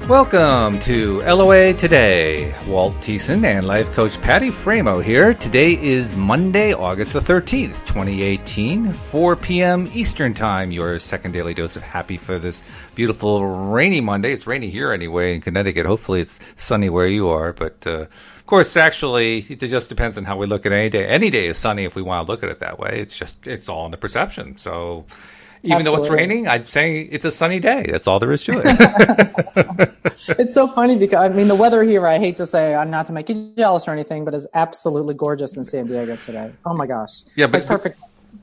Welcome to LOA Today. Walt Thiessen and life coach Patty Framo here. Today is Monday, August the 13th, 2018, 4 p.m. Eastern Time. Your second daily dose of happy for this beautiful rainy Monday. It's rainy here anyway in Connecticut. Hopefully it's sunny where you are. But, of course, actually, it just depends on how we look at any day. Any day is sunny if we want to look at it that way. It's all in the perception. So even though it's raining, I'd say it's a sunny day. That's all there is to it. It's so funny because, I mean, the weather here, I hate to say, not to make you jealous or anything, but is absolutely gorgeous in San Diego today. Oh, my gosh. Yeah, it's perfect.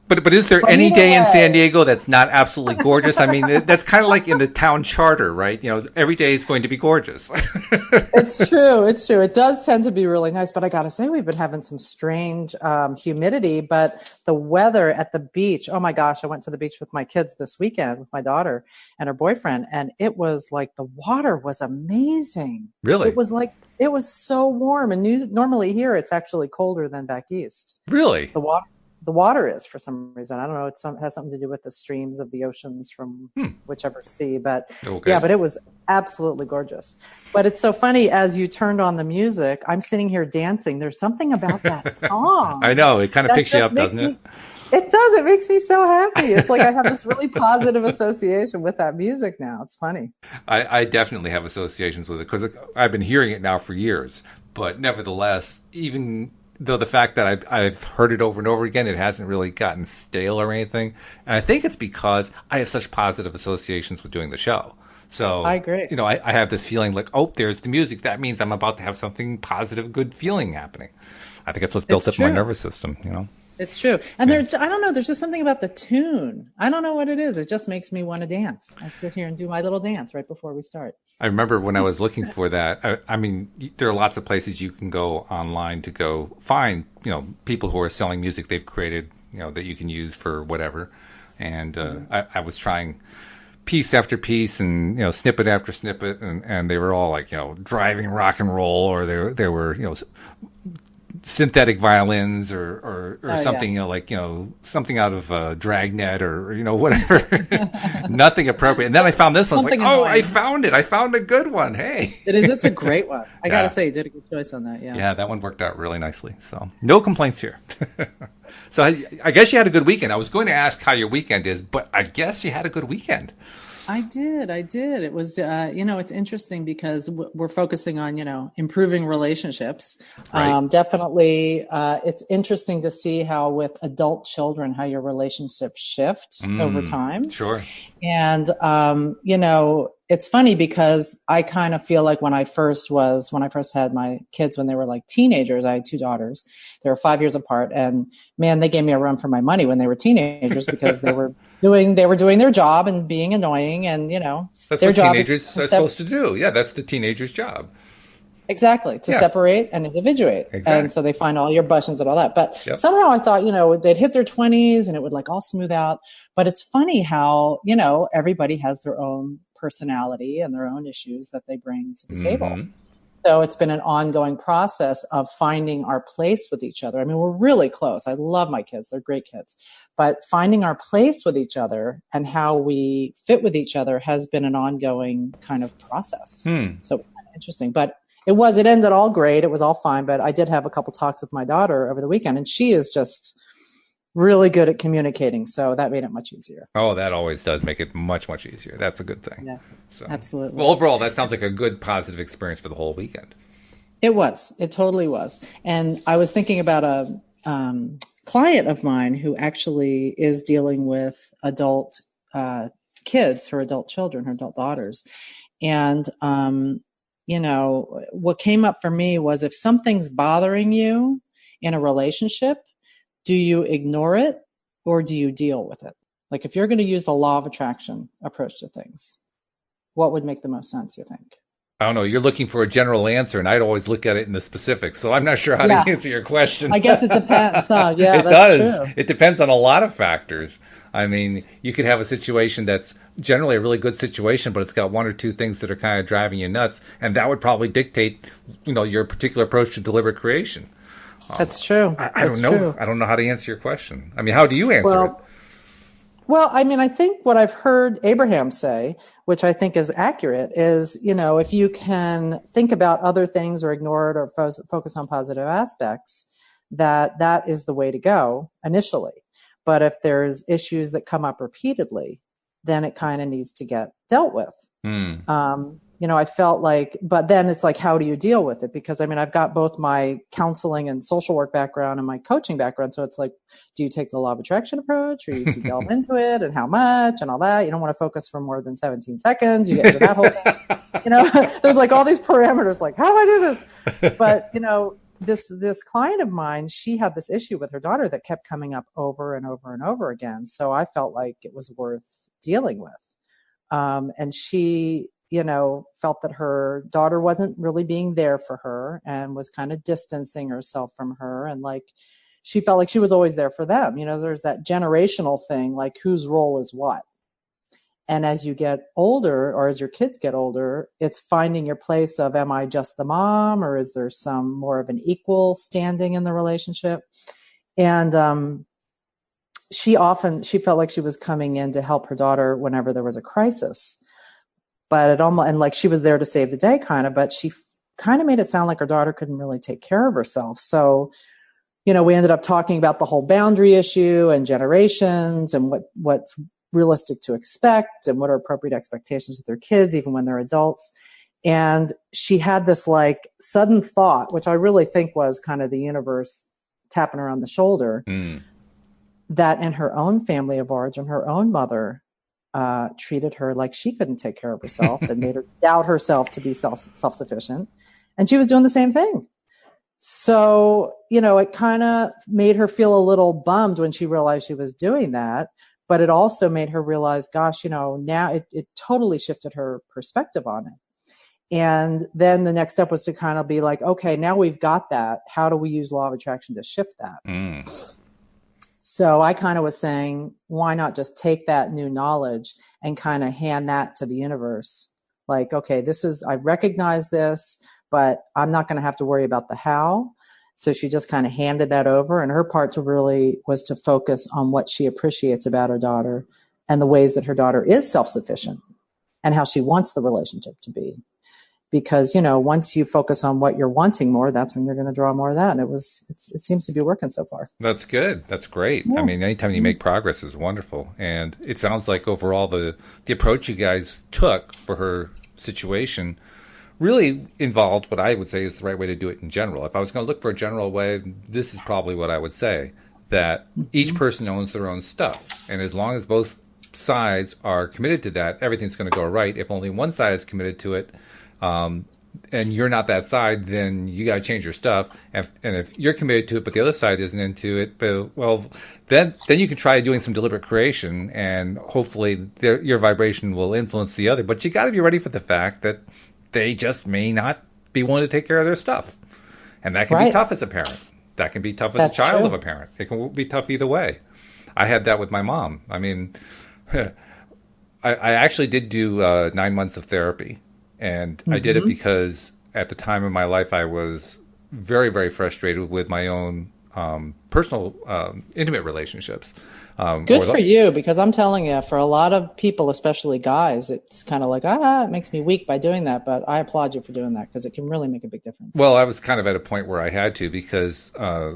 But is there any day in San Diego that's not absolutely gorgeous? I mean, that's kind of like in the town charter, right? You know, every day is going to be gorgeous. It's true. It's true. It does tend to be really nice. But I got to say, we've been having some strange humidity. But the weather at the beach, oh, my gosh, I went to the beach with my kids this weekend with my daughter and her boyfriend. And it was like the water was amazing. Really? It was so warm. And normally here, it's actually colder than back east. Really? The water is, for some reason. I don't know. It has something to do with the streams of the oceans from whichever sea. But yeah, but it was absolutely gorgeous. But it's so funny, as you turned on the music, I'm sitting here dancing. There's something about that song. I know. It kind of picks you up, doesn't it? It does. It makes me so happy. It's like I have this really positive association with that music now. It's funny. I definitely have associations with it because I've been hearing it now for years. But nevertheless, even though the fact that I've heard it over and over again, it hasn't really gotten stale or anything. And I think it's because I have such positive associations with doing the show. So I agree. You know, I have this feeling like, oh, there's the music. That means I'm about to have something positive, good feeling happening. I think that's what's built up in my nervous system, you know. It's true. And I don't know, there's just something about the tune. I don't know what it is. It just makes me want to dance. I sit here and do my little dance right before we start. I remember when I was looking for that, I mean, there are lots of places you can go online to go find, you know, people who are selling music they've created, you know, that you can use for whatever. And I was trying piece after piece and, you know, snippet after snippet, and they were all like, you know, driving rock and roll, or they were, you know, synthetic violins or something, you know, like, you know, something out of Dragnet or, you know, whatever. Nothing appropriate. And then I found this one. I was like, oh, I found it. I found a good one. Hey. It is. It's a great one. I got to say, you did a good choice on that. Yeah. Yeah, that one worked out really nicely. So no complaints here. So I guess you had a good weekend. I was going to ask how your weekend is, but I guess you had a good weekend. I did. It was, you know, it's interesting because we're focusing on, you know, improving relationships. Right. Definitely. It's interesting to see how with adult children, how your relationships shift over time. Sure. And, you know, it's funny because I kind of feel like when I first had my kids, when they were like teenagers, I had two daughters. They were 5 years apart, and man, they gave me a run for my money when they were teenagers because they were doing their job and being annoying, and, you know, that's their what job teenagers are supposed to do. Yeah, that's the teenager's job. Exactly, to separate and individuate. Exactly. And so they find all your buttons and all that. But somehow I thought, you know, they'd hit their 20s and it would like all smooth out. But it's funny how, you know, everybody has their own personality and their own issues that they bring to the table. So it's been an ongoing process of finding our place with each other. I mean, we're really close. I love my kids. They're great kids. But finding our place with each other and how we fit with each other has been an ongoing kind of process. So it's kind of interesting. But it ended all great. It was all fine. But I did have a couple talks with my daughter over the weekend, and she is just really good at communicating. So that made it much easier. Oh, that always does make it much, much easier. That's a good thing. Yeah, so, absolutely. Well, overall, that sounds like a good, positive experience for the whole weekend. It was. It totally was. And I was thinking about a client of mine who actually is dealing with adult kids, her adult children, her adult daughters. And, you know, what came up for me was if something's bothering you in a relationship, do you ignore it or do you deal with it? Like if you're going to use the law of attraction approach to things, what would make the most sense, you think? I don't know. You're looking for a general answer, and I'd always look at it in the specifics. So I'm not sure how to answer your question. I guess it depends. Huh? Yeah, it that's does. True. It depends on a lot of factors. I mean, you could have a situation that's generally a really good situation, but it's got one or two things that are kind of driving you nuts, and that would probably dictate, you know, your particular approach to deliberate creation. That's true. I don't know. True. I don't know how to answer your question. I mean, how do you answer it? Well, I mean, I think what I've heard Abraham say, which I think is accurate, is, if you can think about other things or ignore it or focus on positive aspects, that is the way to go initially. But if there's issues that come up repeatedly, then it kind of needs to get dealt with. I felt like, but then it's like, how do you deal with it? Because I mean, I've got both my counseling and social work background and my coaching background. So it's like, do you take the law of attraction approach, or you delve into it, and how much and all that? You don't want to focus for more than 17 seconds. You get into that whole thing. There's like all these parameters, like, how do I do this? But, this client of mine, she had this issue with her daughter that kept coming up over and over and over again. So I felt like it was worth dealing with. And she, felt that her daughter wasn't really being there for her and was kind of distancing herself from her. And like, she felt like she was always there for them. There's that generational thing, like whose role is what. And as you get older, or as your kids get older, it's finding your place of, am I just the mom, or is there some more of an equal standing in the relationship? And she felt like she was coming in to help her daughter whenever there was a crisis. But and like she was there to save the day kind of, but she kind of made it sound like her daughter couldn't really take care of herself. So, we ended up talking about the whole boundary issue and generations and what's realistic to expect and what are appropriate expectations with their kids, even when they're adults. And she had this like sudden thought, which I really think was kind of the universe tapping her on the shoulder, that in her own family of origin, her own mother treated her like she couldn't take care of herself and made her doubt herself to be self-sufficient. And she was doing the same thing. So, it kind of made her feel a little bummed when she realized she was doing that. But it also made her realize, gosh, now it totally shifted her perspective on it. And then the next step was to kind of be like, okay, now we've got that. How do we use law of attraction to shift that? So I kind of was saying, why not just take that new knowledge and kind of hand that to the universe? Like, okay, I recognize this, but I'm not going to have to worry about the how. So she just kind of handed that over. And her part was to focus on what she appreciates about her daughter and the ways that her daughter is self-sufficient and how she wants the relationship to be. Because, once you focus on what you're wanting more, that's when you're going to draw more of that. And it seems to be working so far. That's good. That's great. Yeah. I mean, anytime you make progress is wonderful. And it sounds like overall the approach you guys took for her situation really involved what I would say is the right way to do it in general. If I was going to look for a general way, this is probably what I would say, that each person owns their own stuff. And as long as both sides are committed to that, everything's going to go right. If only one side is committed to it, and you're not that side, then you got to change your stuff. And if you're committed to it, but the other side isn't into it, then you can try doing some deliberate creation, and hopefully your vibration will influence the other. But you got to be ready for the fact that they just may not be willing to take care of their stuff, and that can be tough as a parent. That can be tough as a child of a parent. It can be tough either way. I had that with my mom. I mean, I actually did do 9 months of therapy. And I did it because at the time of my life, I was very, very frustrated with my own personal, intimate relationships. Good for you, because I'm telling you, for a lot of people, especially guys, it's kind of like, it makes me weak by doing that. But I applaud you for doing that, because it can really make a big difference. Well, I was kind of at a point where I had to, because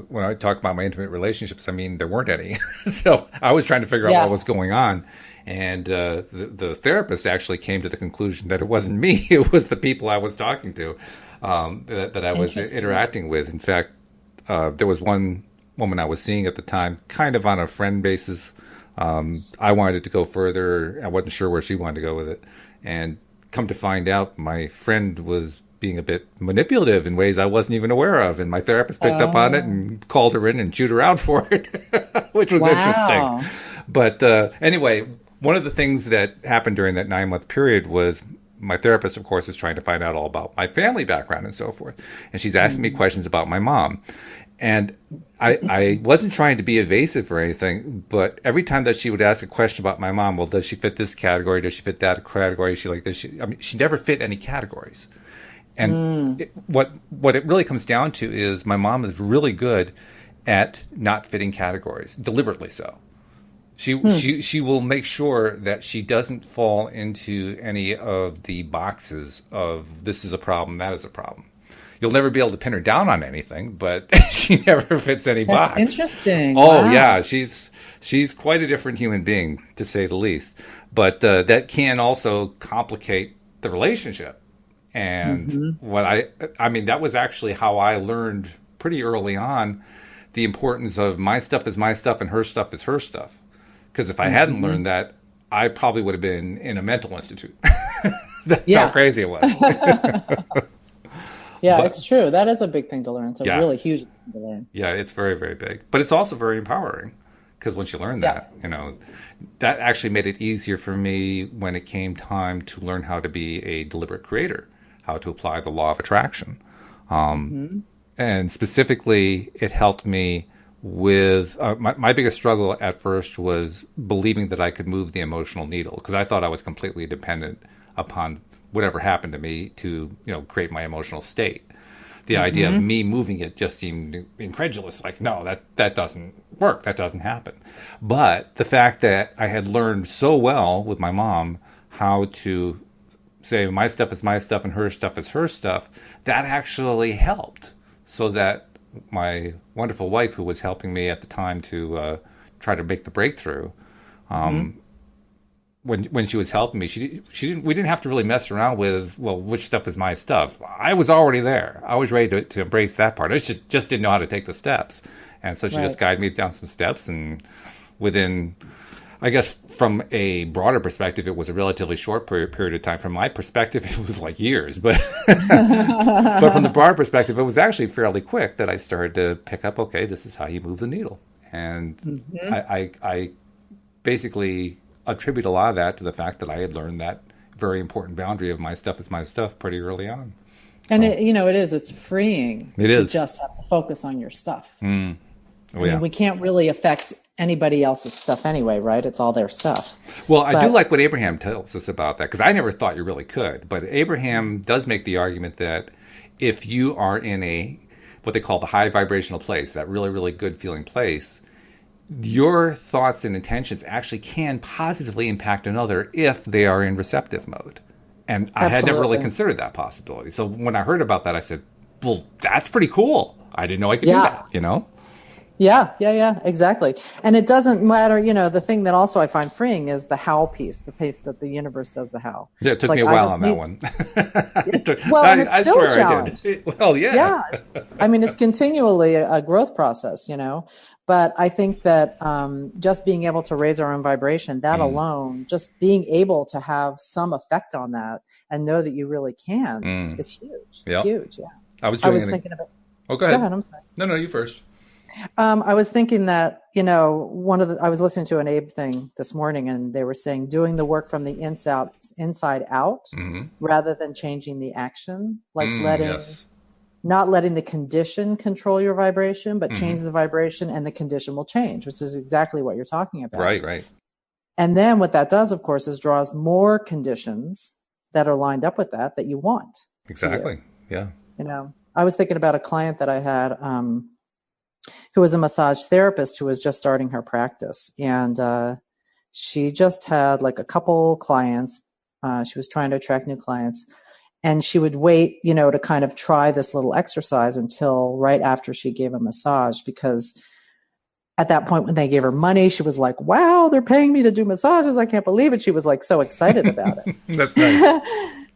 when I talk about my intimate relationships, I mean, there weren't any. So I was trying to figure out what was going on. And the therapist actually came to the conclusion that it wasn't me; it was the people I was talking to, that I was interacting with. In fact, there was one woman I was seeing at the time, kind of on a friend basis. I wanted to go further. I wasn't sure where she wanted to go with it, and come to find out, my friend was being a bit manipulative in ways I wasn't even aware of, and my therapist picked up on it and called her in and chewed her out for it, which was interesting. But anyway. One of the things that happened during that 9-month period was my therapist, of course, is trying to find out all about my family background and so forth. And she's asking me questions about my mom. And I wasn't trying to be evasive or anything, but every time that she would ask a question about my mom, well, does she fit this category? Does she fit that category? Is she like this? She never fit any categories. And what it really comes down to is my mom is really good at not fitting categories, deliberately so. She will make sure that she doesn't fall into any of the boxes of this is a problem, that is a problem. You'll never be able to pin her down on anything, but she never fits any box. That's interesting. Oh wow. yeah, she's quite a different human being, to say the least. But that can also complicate the relationship. And I mean, that was actually how I learned pretty early on the importance of my stuff is my stuff and her stuff is her stuff. Because if I hadn't learned that, I probably would have been in a mental institute. That's how crazy it was. Yeah, it's true. That is a big thing to learn. It's a really huge thing to learn. Yeah, it's very, very big. But it's also very empowering. Because once you learn that, that actually made it easier for me when it came time to learn how to be a deliberate creator, how to apply the law of attraction. And specifically, it helped me with my biggest struggle at first was believing that I could move the emotional needle, because I thought I was completely dependent upon whatever happened to me to create my emotional state. The idea of me moving it just seemed incredulous. Like, no, that doesn't work. That doesn't happen. But the fact that I had learned so well with my mom how to say my stuff is my stuff and her stuff is her stuff, that actually helped. So that my wonderful wife, who was helping me at the time to try to make the breakthrough, when she was helping me, we didn't have to really mess around with, well, which stuff is my stuff. I was already there. I was ready to embrace that part. I just didn't know how to take the steps. And so she just guided me down some steps, and within, I guess, from a broader perspective, it was a relatively short period of time. From my perspective, it was like years. But but from the broader perspective, it was actually fairly quick that I started to pick up, okay, this is how you move the needle. And I basically attribute a lot of that to the fact that I had learned that very important boundary of my stuff is my stuff pretty early on. And it's freeing to just have to focus on your stuff. I mean, we can't really affect anybody else's stuff anyway, right? It's all their stuff. Well, I do like what Abraham tells us about that, because I never thought you really could. But Abraham does make the argument that if you are in what they call the high vibrational place, that really, really good feeling place, your thoughts and intentions actually can positively impact another if they are in receptive mode. And I had never really considered that possibility. So when I heard about that, I said, well, that's pretty cool. I didn't know I could do that, Yeah, exactly. And it doesn't matter, the thing that also I find freeing is the how piece, the piece that the universe does the how. Yeah, it took me a while on that one. And it's still a challenge. Well, yeah. I mean, it's continually a growth process, But I think that just being able to raise our own vibration, that alone, just being able to have some effect on that and know that you really can is huge. Huge, yeah. I was thinking about. Oh, go ahead. Go ahead, I'm sorry. No, you first. I was thinking that, I was listening to an Abe thing this morning, and they were saying doing the work from the inside out rather than changing the action, like not letting the condition control your vibration, but change the vibration and the condition will change, which is exactly what you're talking about. Right. And then what that does, of course, is draws more conditions that are lined up with that you want. Exactly. Yeah. I was thinking about a client that I had, who was a massage therapist who was just starting her practice. And she just had like a couple clients. She was trying to attract new clients. And she would wait, to kind of try this little exercise until right after she gave a massage, because at that point when they gave her money, she was like, wow, they're paying me to do massages. I can't believe it. She was like so excited about it. That's nice.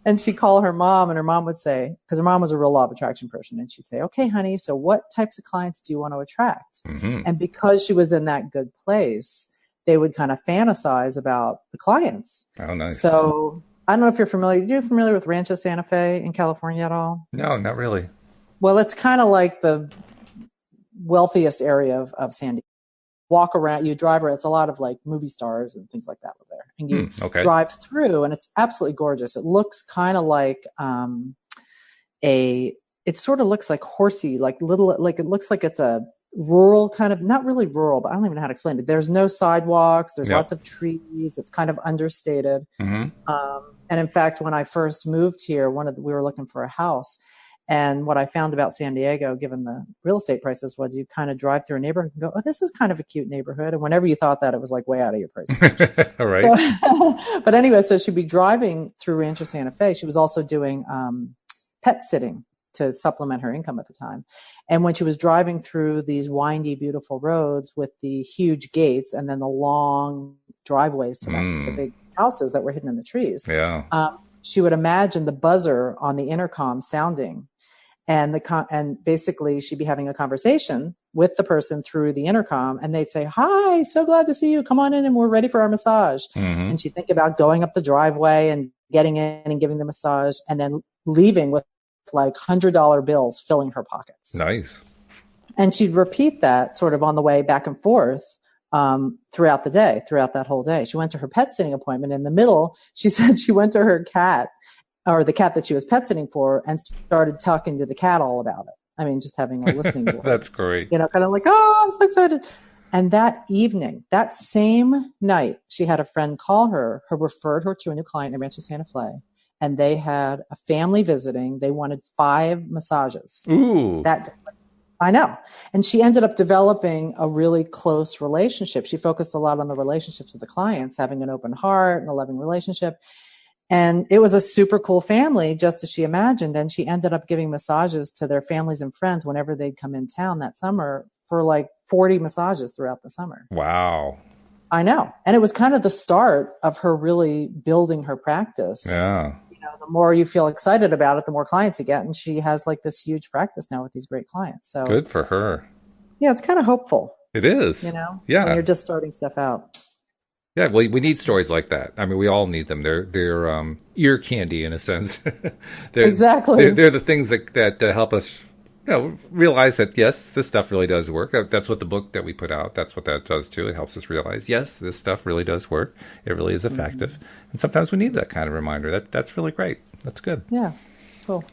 And she'd call her mom, and her mom would say, because her mom was a real law of attraction person, and she'd say, okay, honey, so what types of clients do you want to attract? And because she was in that good place, they would kind of fantasize about the clients. Oh, nice. So I don't know if you're familiar. Are you familiar with Rancho Santa Fe in California at all? No, not really. Well, it's kind of like the wealthiest area of San Diego. Walk around, you drive around. It's a lot of like movie stars and things like that live there. And you drive through, and it's absolutely gorgeous. It looks kind of like it sort of looks like horsey, like little, like it looks like it's a rural kind of, not really rural, but I don't even know how to explain it. There's no sidewalks. There's lots of trees. It's kind of understated. And in fact, when I first moved here, we were looking for a house, And what I found about San Diego, given the real estate prices, was you kind of drive through a neighborhood and go, oh, this is kind of a cute neighborhood. And whenever you thought that, it was like way out of your price range. All right. So, but anyway, so she'd be driving through Rancho Santa Fe. She was also doing pet sitting to supplement her income at the time. And when she was driving through these windy, beautiful roads with the huge gates and then the long driveways to them, to the big houses that were hidden in the trees, she would imagine the buzzer on the intercom sounding. And basically she'd be having a conversation with the person through the intercom, and they'd say, hi, so glad to see you. Come on in and we're ready for our massage. And she'd think about going up the driveway and getting in and giving the massage and then leaving with like $100 bills filling her pockets. Nice. And she'd repeat that sort of on the way back and forth throughout the day, throughout that whole day. She went to her pet sitting appointment. In the middle, she said she went to her cat, or the cat that she was pet sitting for, and started talking to the cat all about it. I mean, just having a listening board. That's great. You know, kind of like, oh, I'm so excited. And that evening, that same night, she had a friend call her who referred her to a new client in Rancho Santa Fe. And they had a family visiting. They wanted 5 massages. Ooh. I know. And she ended up developing a really close relationship. She focused a lot on the relationships of the clients, having an open heart and a loving relationship. And it was a super cool family, just as she imagined. And she ended up giving massages to their families and friends whenever they'd come in town that summer, for like 40 massages throughout the summer. Wow. I know. And it was kind of the start of her really building her practice. Yeah. You know, the more you feel excited about it, the more clients you get. And she has like this huge practice now with these great clients. So good for her. Yeah, it's kind of hopeful. It is. You know? Yeah. When you're just starting stuff out. Yeah, well, we need stories like that. I mean, we all need them. They're ear candy in a sense. Exactly. They're the things that help us, realize that yes, this stuff really does work. That's what the book that we put out. That's what that does too. It helps us realize yes, this stuff really does work. It really is effective, and sometimes we need that kind of reminder. That's really great. That's good. Yeah, it's cool.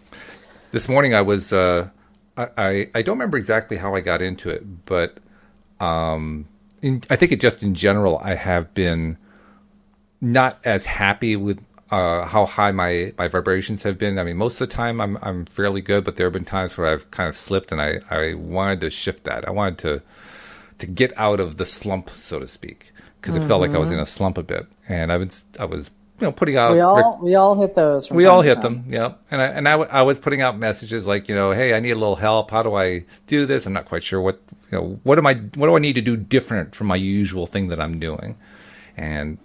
This morning I was I don't remember exactly how I got into it, but I think it just in general, I have been not as happy with how high my vibrations have been. I mean, most of the time I'm fairly good, but there have been times where I've kind of slipped, and I wanted to shift that. I wanted to get out of the slump, so to speak, because it felt like I was in a slump a bit, and I was putting out. We all hit those. We all hit them, yeah. And I was putting out messages like, hey, I need a little help. How do I do this? I'm not quite sure what do I need to do different from my usual thing that I'm doing, and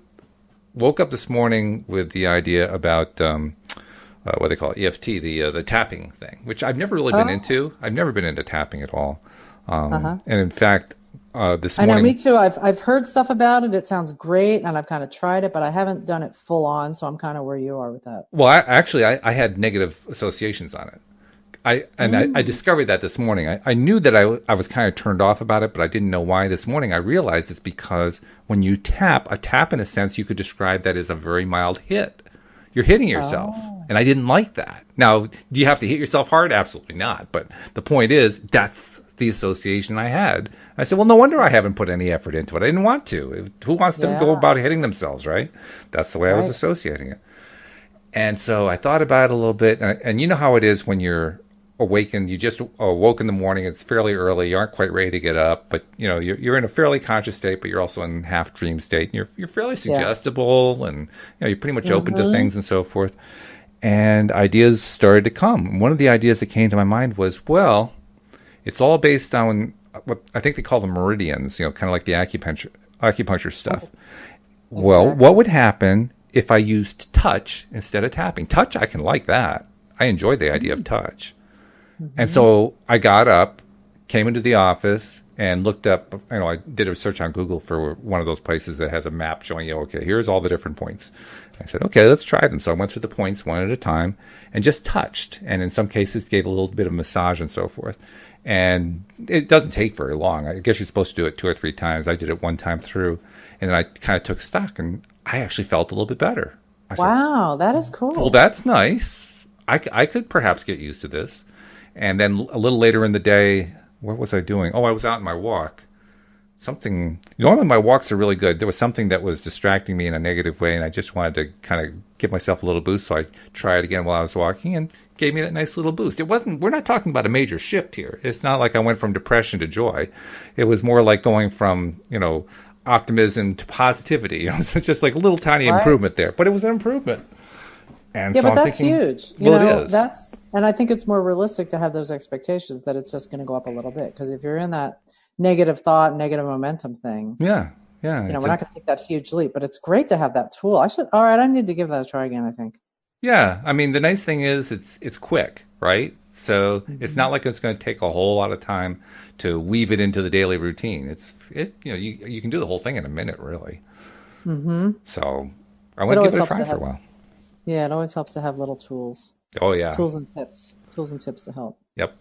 woke up this morning with the idea about what they call it, EFT, the tapping thing, which I've never really been into. I've never been into tapping at all, and in fact. This morning. I know, me too. I've heard stuff about it. It sounds great, and I've kind of tried it, but I haven't done it full on. So I'm kind of where you are with that. Well, I had negative associations on it. I discovered that this morning. I knew that I was kind of turned off about it, but I didn't know why. This morning I realized it's because when you tap, a tap in a sense you could describe that as a very mild hit. You're hitting yourself, and I didn't like that. Now, do you have to hit yourself hard? Absolutely not. But the point is, that's the association I had. I said, well, no wonder I haven't put any effort into it. I didn't want to. Who wants to go about hitting themselves, right? That's the way I was associating it. And so I thought about it a little bit. And you know how it is when you're awakened. You just awoke in the morning. It's fairly early. You aren't quite ready to get up. But, you're in a fairly conscious state, but you're also in half dream state. And you're fairly suggestible. And, you're pretty much open to things and so forth. And ideas started to come. One of the ideas that came to my mind was, well, it's all based on what I think they call the meridians, kind of like the acupuncture stuff. Exactly. Well, what would happen if I used touch instead of tapping? Touch, I can like that. I enjoy the idea of touch. And so I got up, came into the office, and looked up, I did a search on Google for one of those places that has a map showing you, okay, here's all the different points. I said, okay, let's try them. So I went through the points one at a time and just touched. And in some cases gave a little bit of massage and so forth. And it doesn't take very long. I guess you're supposed to do it 2 or 3 times. I did it one time through, and then I kind of took stock, and I actually felt a little bit better. Wow, that is cool. Well, that's nice. I could perhaps get used to this. And then a little later in the day, what was I doing? Oh, I was out on my walk. something. Normally, my walks are really good. There was something that was distracting me in a negative way, and I just wanted to kind of give myself a little boost. So I tried again while I was walking, and gave me that nice little boost. It wasn't. We're not talking about a major shift here. It's not like I went from depression to joy. It was more like going from optimism to positivity. So just like a little tiny improvement there, but it was an improvement. And yeah, so but that's huge. It is. And I think it's more realistic to have those expectations that it's just going to go up a little bit. Because if you're in that negative thought, negative momentum thing, yeah, we're not going to take that huge leap. But it's great to have that tool. All right, I need to give that a try again, I think. Yeah, I mean, the nice thing is it's quick, right? So it's not like it's going to take a whole lot of time to weave it into the daily routine. You can do the whole thing in a minute, really. Mm-hmm. So I want to give it a try for a while. Yeah, it always helps to have little tools. Oh, yeah. Tools and tips to help. Yep.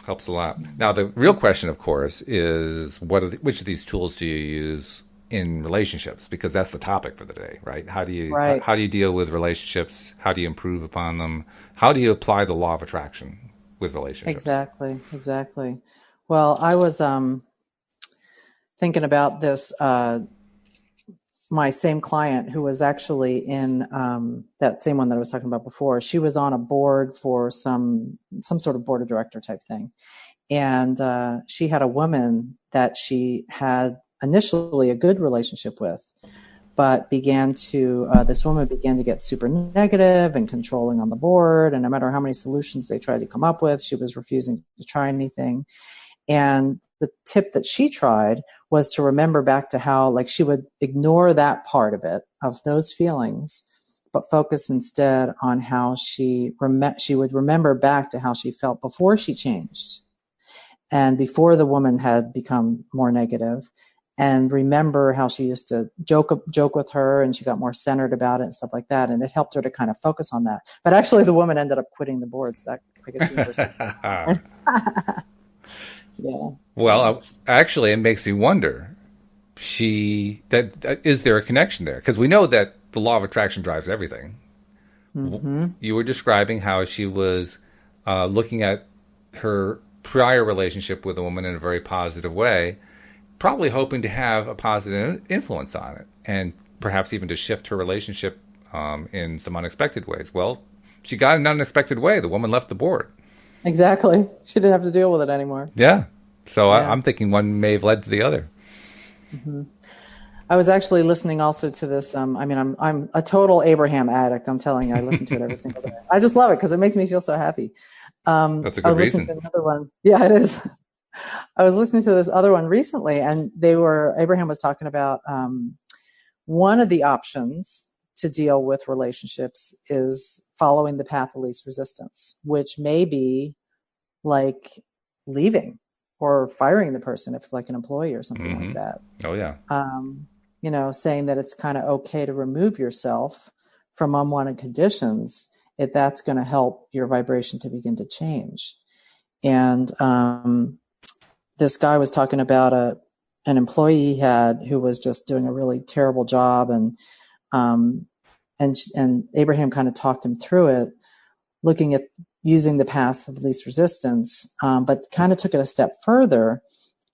Helps a lot. Now, the real question, of course, is which of these tools do you use in relationships? Because that's the topic for the day, right? How do you deal with relationships? How do you improve upon them? How do you apply the law of attraction with relationships? Exactly. Well, I was thinking about this my same client who was actually in that same one that I was talking about before. She was on a board for some sort of board of director type thing. And she had a woman that she had initially a good relationship with, but this woman began to get super negative and controlling on the board. And no matter how many solutions they tried to come up with, she was refusing to try anything. And the tip that she tried was to remember back to how, like, she would ignore that part of it, of those feelings, but focus instead on how she would remember back to how she felt before she changed and before the woman had become more negative, and remember how she used to joke with her and she got more centered about it and stuff like that. And it helped her to kind of focus on that. But actually the woman ended up quitting the board. So that, I guess, the yeah. Well, actually, it makes me wonder. Is there a connection there? Because we know that the law of attraction drives everything. Mm-hmm. You were describing how she was looking at her prior relationship with a woman in a very positive way, probably hoping to have a positive influence on it, and perhaps even to shift her relationship in some unexpected ways. Well, she got an unexpected way. The woman left the board. Exactly. She didn't have to deal with it anymore. Yeah. So yeah. I'm thinking one may have led to the other. Mm-hmm. I was actually listening also to this. I'm a total Abraham addict. I'm telling you, I listen to it every single day. I just love it because it makes me feel so happy. That's a good reason. I was listening to another one. Yeah, it is. I was listening to this other one recently, and Abraham was talking about one of the options to deal with relationships is following the path of least resistance, which may be like leaving or firing the person if it's like an employee or something like that. Oh, yeah. Saying that it's kind of okay to remove yourself from unwanted conditions if that's going to help your vibration to begin to change. And this guy was talking about an employee he had who was just doing a really terrible job, and Abraham kind of talked him through it, looking at using the path of least resistance, but kind of took it a step further.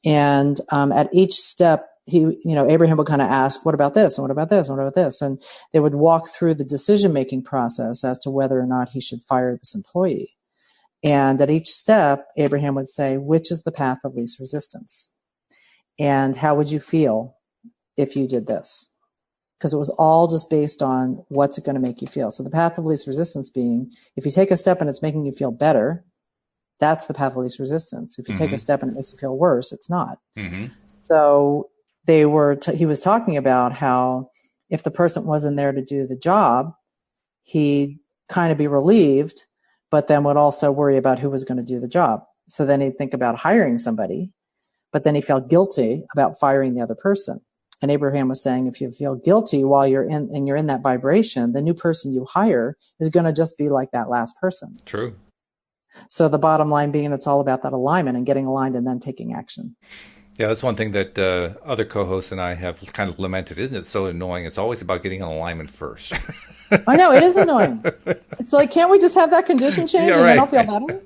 And at each step, Abraham would kind of ask, what about this? And what about this? And what about this? And they would walk through the decision-making process as to whether or not he should fire this employee. And at each step, Abraham would say, which is the path of least resistance? And how would you feel if you did this? Because it was all just based on what's it going to make you feel. So the path of least resistance being, if you take a step and it's making you feel better, that's the path of least resistance. If you take a step and it makes you feel worse, it's not. Mm-hmm. So he was talking about how if the person wasn't there to do the job, he'd kind of be relieved, but then would also worry about who was going to do the job. So then he'd think about hiring somebody, but then he felt guilty about firing the other person. And Abraham was saying, if you feel guilty while you're in that vibration, the new person you hire is going to just be like that last person. True. So the bottom line being, it's all about that alignment and getting aligned and then taking action. Yeah, that's one thing that other co-hosts and I have kind of lamented. Isn't it so annoying? It's always about getting an alignment first. I know, it is annoying. It's like, can't we just have that condition change and then I'll feel better?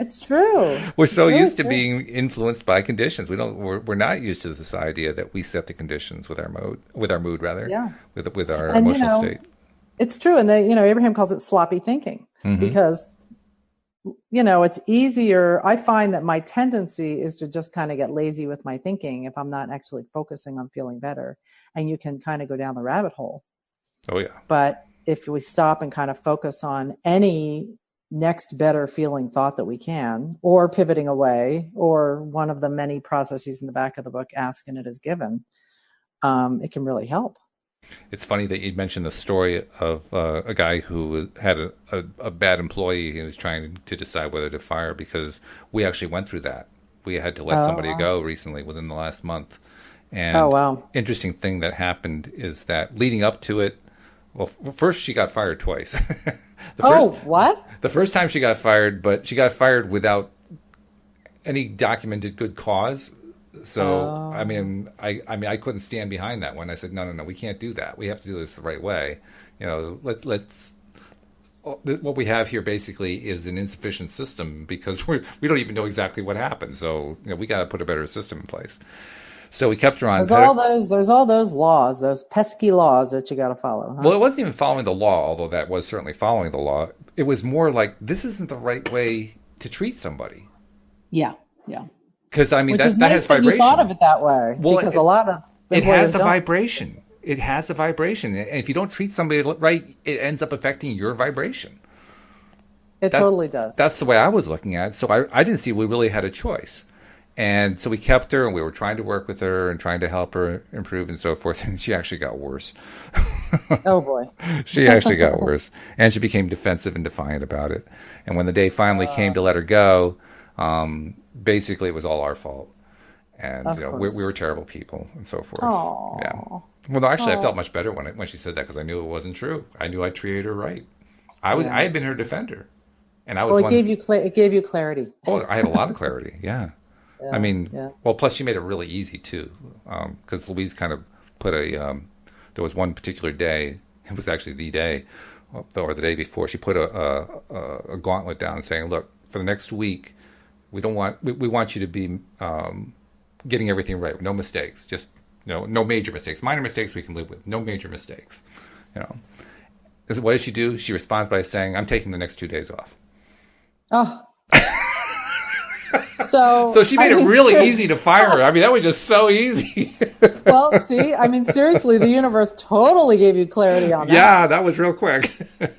It's true. We're It's so really used to true. being influenced by conditions. We're not used to this idea that we set the conditions with our mood rather, Yeah. with our And, emotional state. it's true. And Abraham calls it sloppy thinking Mm-hmm. because, it's easier. I find that my tendency is to just kind of get lazy with my thinking if I'm not actually focusing on feeling better. And you can kind of go down the rabbit hole. Oh yeah. But if we stop and kind of focus on any next better feeling thought that we can, or pivoting away, or one of the many processes in the back of the book, ask and it is given, it can really help. It's funny that you mentioned the story of a guy who had a bad employee who was trying to decide whether to fire, because we actually went through that. We had to let somebody go recently within the last month. And wow. Interesting thing that happened is that leading up to it, well, first she got fired twice. What? The first time she got fired, but she got fired without any documented good cause. So I couldn't stand behind that one. I said, no, we can't do that. We have to do this the right way. Let's. What we have here basically is an insufficient system because we don't even know exactly what happened. So we got to put a better system in place. So we kept her on. There's all those laws, those pesky laws that you got to follow. Huh? Well, it wasn't even following the law, although that was certainly following the law. It was more like, this isn't the right way to treat somebody. Yeah. Because that nice has that vibration. You thought of it that way, well, because a lot of it has a vibration. It has a vibration, and if you don't treat somebody right, it ends up affecting your vibration. It totally does. That's the way I was looking at it. So I didn't see we really had a choice. And so we kept her, and we were trying to work with her and trying to help her improve and so forth. And she actually got worse. Oh, boy. She actually got worse. And she became defensive and defiant about it. And when the day finally came to let her go, basically it was all our fault. And we were terrible people and so forth. Aww. Yeah. Well, no, actually, I felt much better when she said that, because I knew it wasn't true. I knew I treated her right. I had been her defender. And I was it gave you clarity. Oh, I had a lot of clarity. Yeah. Well, plus she made it really easy too, because Louise kind of put there was one particular day, it was actually the day, or the day before, she put a gauntlet down saying, look, for the next week, we want you to be getting everything right, no mistakes, just no major mistakes, minor mistakes we can live with, no major mistakes. What does she do? She responds by saying, I'm taking the next 2 days off. Oh. So she made it really easy to fire her. That was just so easy. Well, see, seriously, the universe totally gave you clarity on that. Yeah, that was real quick.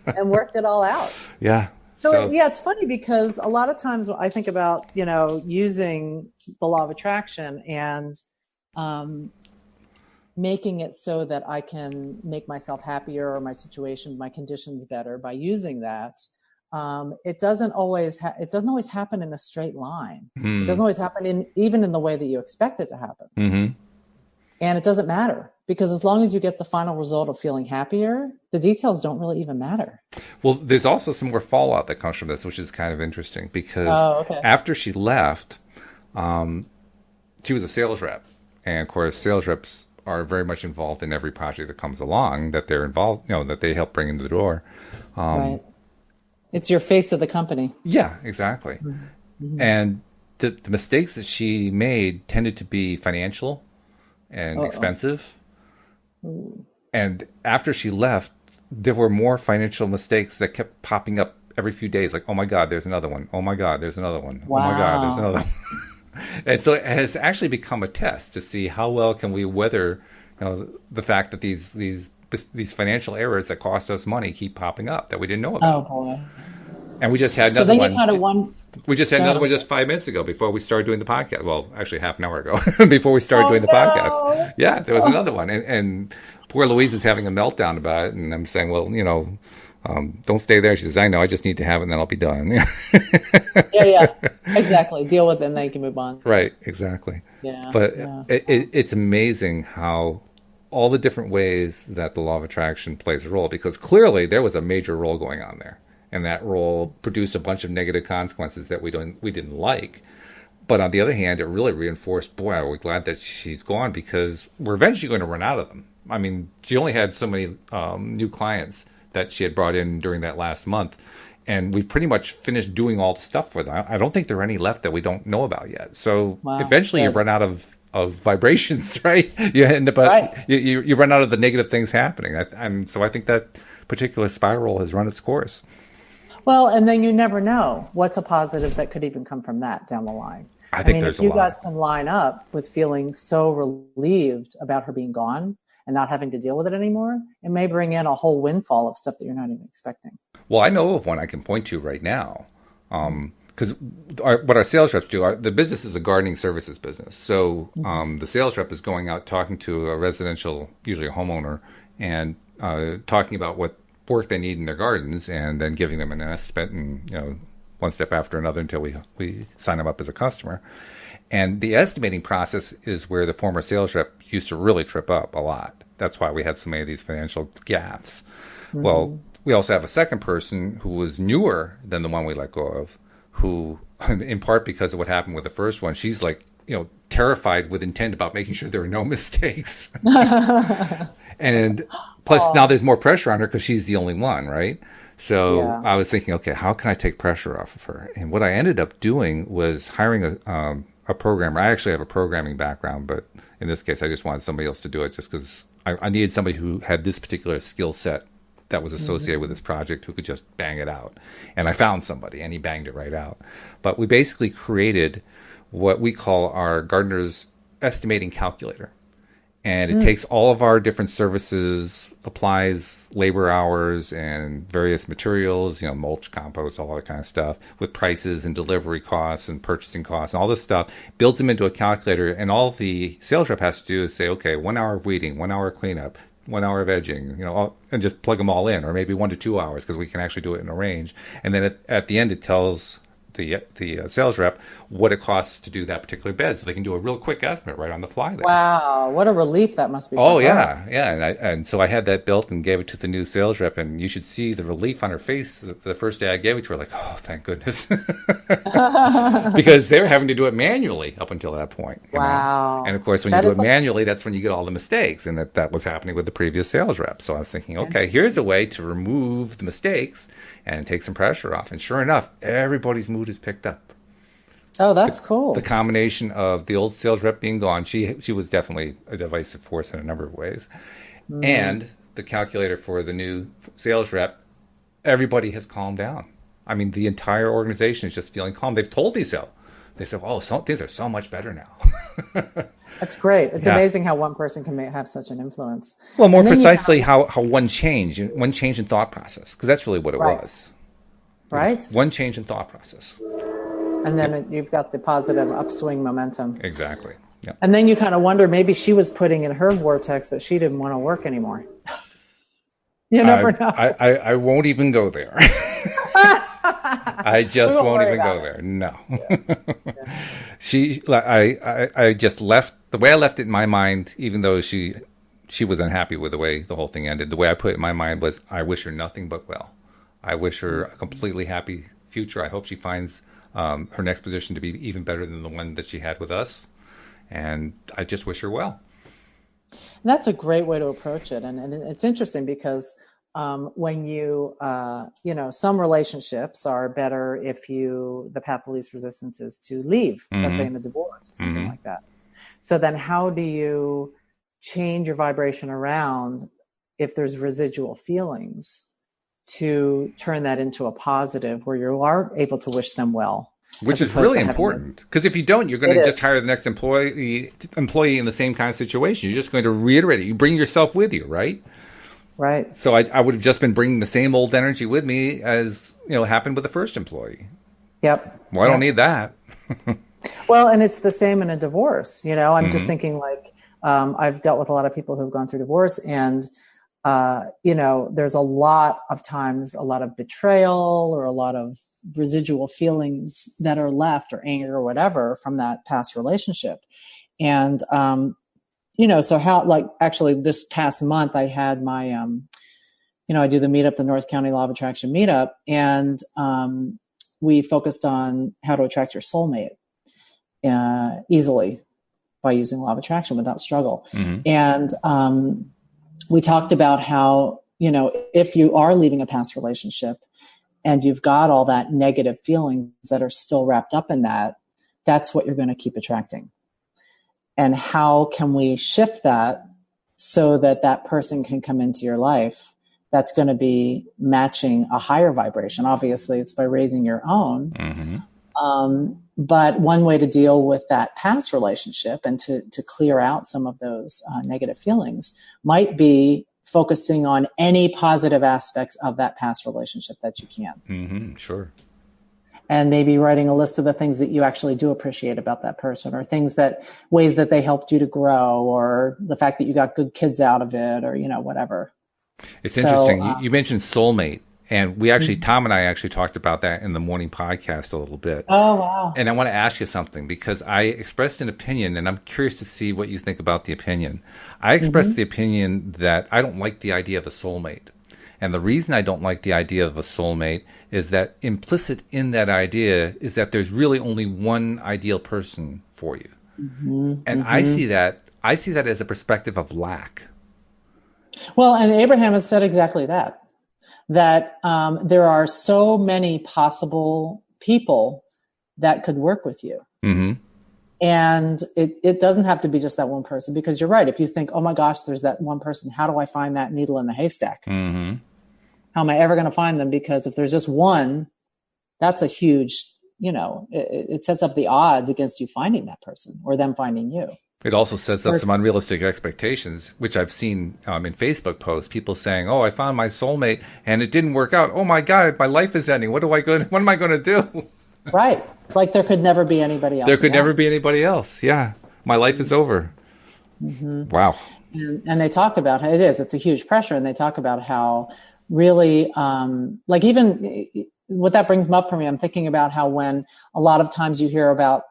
And worked it all out. Yeah. So it's funny because a lot of times I think about, using the law of attraction and making it so that I can make myself happier or my situation, my conditions better by using that. It doesn't always happen in a straight line. Mm. It doesn't always happen even in the way that you expect it to happen. Mm-hmm. And it doesn't matter, because as long as you get the final result of feeling happier, the details don't really even matter. Well, there's also some more fallout that comes from this, which is kind of interesting, because after she left, she was a sales rep. And of course, sales reps are very much involved in every project that comes along that they're involved, that they help bring into the door. Right. It's your face of the company. Yeah, exactly. Mm-hmm. And the mistakes that she made tended to be financial and expensive. Ooh. And after she left, there were more financial mistakes that kept popping up every few days. Like, oh my God, there's another one. Oh my God, there's another one. Wow. Oh my God, there's another one. And so it has actually become a test to see how well can we weather, the fact that these financial errors that cost us money keep popping up that we didn't know about. Oh boy! And we just had another one. So then you kind of won. We just had another one just 5 minutes ago before we started doing the podcast. Well, actually half an hour ago before we started doing the podcast. Yeah, there was another one, and poor Louise is having a meltdown about it, and I'm saying, well, don't stay there. She says, I know, I just need to have it, and then I'll be done. Yeah, exactly. Deal with it, and then you can move on. Right, exactly. Yeah, but it's amazing how all the different ways that the law of attraction plays a role, because clearly there was a major role going on there, and that role produced a bunch of negative consequences that we didn't like. But on the other hand, it really reinforced, boy, are we glad that she's gone, because we're eventually going to run out of them. She only had so many new clients that she had brought in during that last month, and we've pretty much finished doing all the stuff for them. I don't think there are any left that we don't know about yet. So eventually you run out of vibrations, right? You end up you run out of the negative things happening, and so I think that particular spiral has run its course. Well, and then you never know what's a positive that could even come from that down the line. I think there's if you guys can line up with feeling so relieved about her being gone and not having to deal with it anymore, it may bring in a whole windfall of stuff that you're not even expecting. Well, I know of one I can point to right now. Because what our sales reps do, the business is a gardening services business. So the sales rep is going out talking to a residential, usually a homeowner, and talking about what work they need in their gardens, and then giving them an estimate, and one step after another until we sign them up as a customer. And the estimating process is where the former sales rep used to really trip up a lot. That's why we had so many of these financial gaffes. Mm-hmm. Well, we also have a second person who was newer than the one we let go of, who, in part because of what happened with the first one, she's like, terrified with intent about making sure there are no mistakes. And plus now there's more pressure on her because she's the only one, right? So I was thinking, okay, how can I take pressure off of her? And what I ended up doing was hiring a programmer. I actually have a programming background, but in this case, I just wanted somebody else to do it just because I needed somebody who had this particular skill set that was associated with this project who could just bang it out. And I found somebody, and he banged it right out. But we basically created what we call our gardener's estimating calculator. And it takes all of our different services, applies labor hours and various materials, mulch, compost, all that kind of stuff, with prices and delivery costs and purchasing costs and all this stuff, builds them into a calculator. And all the sales rep has to do is say, okay, 1 hour of weeding, 1 hour of cleanup, 1 hour of edging, and just plug them all in, or maybe 1 to 2 hours because we can actually do it in a range. And then at the end, it tells the sales rep what it costs to do that particular bed, so they can do a real quick estimate right on the fly there. Wow, what a relief that must be. Oh yeah. And so I had that built and gave it to the new sales rep, and you should see the relief on her face the first day I gave it to her. Like, oh, thank goodness, because they were having to do it manually up until that point. Wow. And of course, when you do it manually, that's when you get all the mistakes, and that was happening with the previous sales rep. So I was thinking, okay, here's a way to remove the mistakes and take some pressure off. And sure enough, everybody's mood is picked up. Oh, that's cool. The combination of the old sales rep being gone, she was definitely a divisive force in a number of ways. And the calculator for the new sales rep, everybody has calmed down. I mean, the entire organization is just feeling calm. They've told me so. They said, oh, things are so much better now. That's great. It's amazing how one person can have such an influence. Well, more precisely, how one change in thought process, because that's really what it was. Right. One change in thought process. And then you've got the positive upswing momentum. Exactly. Yeah. And then you kind of wonder, maybe she was putting in her vortex that she didn't want to work anymore. You never know. I won't even go there. I just won't even go there. No. Yeah. I just left the way I left it in my mind, even though she was unhappy with the way the whole thing ended. The way I put it in my mind was, I wish her nothing but well. I wish her a completely happy future. I hope she finds her next position to be even better than the one that she had with us. And I just wish her well. And that's a great way to approach it. And it's interesting because when you, some relationships are better if the path of least resistance is to leave, let's say in a divorce or something like that. So then how do you change your vibration around if there's residual feelings to turn that into a positive where you are able to wish them well? Which is really important, because if you don't, you're going to just hire the next employee in the same kind of situation. You're just going to reiterate it. You bring yourself with you, right? Right. So I would have just been bringing the same old energy with me as happened with the first employee. Yep. Well, I don't need that. Well, and it's the same in a divorce. I'm just thinking I've dealt with a lot of people who've gone through divorce, and there's a lot of times a lot of betrayal or a lot of residual feelings that are left, or anger or whatever, from that past relationship. And, so how, actually this past month I had my, I do the meetup, the North County Law of Attraction meetup, and we focused on how to attract your soulmate easily by using law of attraction without struggle. And we talked about how, if you are leaving a past relationship and you've got all that negative feelings that are still wrapped up in that, that's what you're going to keep attracting. And how can we shift that so that that person can come into your life that's going to be matching a higher vibration? Obviously, it's by raising your own. Mm-hmm. But one way to deal with that past relationship and to clear out some of those negative feelings might be focusing on any positive aspects of that past relationship that you can. Mm-hmm. Sure. And maybe writing a list of the things that you actually do appreciate about that person, or ways that they helped you to grow, or the fact that you got good kids out of it, or, whatever. It's interesting. You mentioned soulmate. And we actually, Tom and I actually talked about that in the morning podcast a little bit. Oh, wow. And I want to ask you something, because I expressed an opinion, and I'm curious to see what you think about the opinion. I expressed the opinion that I don't like the idea of a soulmate. And the reason I don't like the idea of a soulmate is that implicit in that idea is that there's really only one ideal person for you. And I see that as a perspective of lack. Well, and Abraham has said exactly that there are so many possible people that could work with you. Mm-hmm. And it doesn't have to be just that one person, because you're right. If you think, oh my gosh, there's that one person, how do I find that needle in the haystack? Mm-hmm. How am I ever going to find them? Because if there's just one, that's a huge, it sets up the odds against you finding that person or them finding you. It also sets up some unrealistic expectations, which I've seen in Facebook posts. People saying, "Oh, I found my soulmate and it didn't work out. Oh my God, my life is ending. What am I going to do?" Right, like there could never be anybody else. There could never be anybody else. Yeah, my life is over. Mm-hmm. Wow. And they talk about how it's a huge pressure, and they talk about how really, like even what that brings up for me. I'm thinking about how when a lot of times you hear about,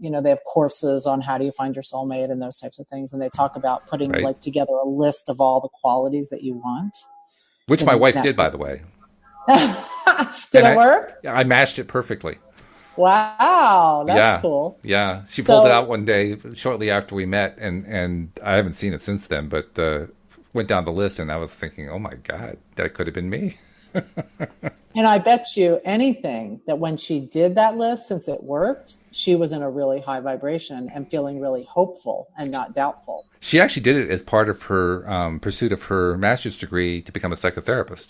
they have courses on how do you find your soulmate and those types of things. And they talk about putting together a list of all the qualities that you want. Which my wife did, by the way. Did it work? I matched it perfectly. Wow. That's cool. Yeah. She pulled it out one day shortly after we met, and I haven't seen it since then, but went down the list and I was thinking, oh my God, that could have been me. And I bet you anything that when she did that list, since it worked, she was in a really high vibration and feeling really hopeful and not doubtful. She actually did it as part of her pursuit of her master's degree to become a psychotherapist.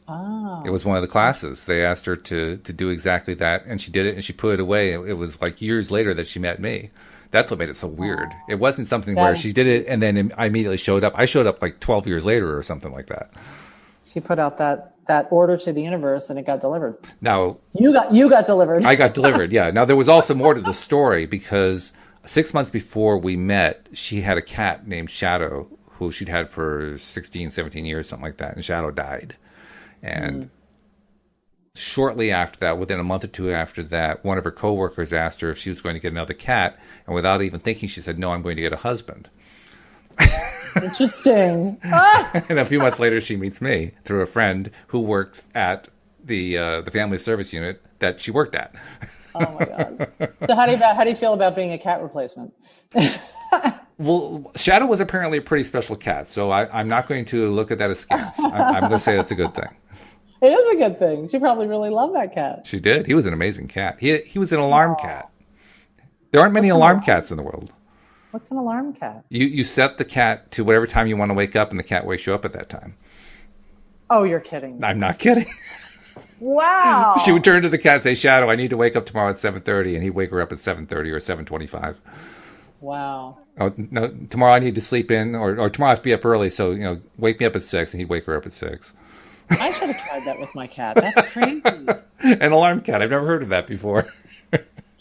Oh. It was one of the classes. They asked her to do exactly that, and she did it, and she put it away. It was like years later that she met me. That's what made it so weird. It wasn't something where she did it and then I immediately showed up. I showed up like 12 years later or something like that. She put out that order to the universe and it got delivered. Now you got delivered. I got delivered. Yeah. Now there was also more to the story, because 6 months before we met, she had a cat named Shadow who she'd had for 16, 17 years, something like that. And Shadow died. And shortly after that, within a month or two after that, one of her coworkers asked her if she was going to get another cat. And without even thinking, she said, "No, I'm going to get a husband." Interesting. And a few months later, she meets me through a friend who works at the family service unit that she worked at. Oh my God! So how do you feel about being a cat replacement? Well, Shadow was apparently a pretty special cat, so I'm not going to look at that askance. I'm going to say that's a good thing. It is a good thing. She probably really loved that cat. She did. He was an amazing cat. He was an alarm cat. There aren't many alarm cats in the world. What's an alarm cat? You set the cat to whatever time you want to wake up, and the cat wakes you up at that time. Oh, you're kidding. I'm not kidding. Wow. She would turn to the cat and say, "Shadow, I need to wake up tomorrow at 7:30," and he'd wake her up at 7:30 or 7:25. Wow. Oh, no, tomorrow I need to sleep in, or tomorrow I have to be up early, so, wake me up at 6, and he'd wake her up at 6. I should have tried that with my cat. That's crazy. An alarm cat. I've never heard of that before.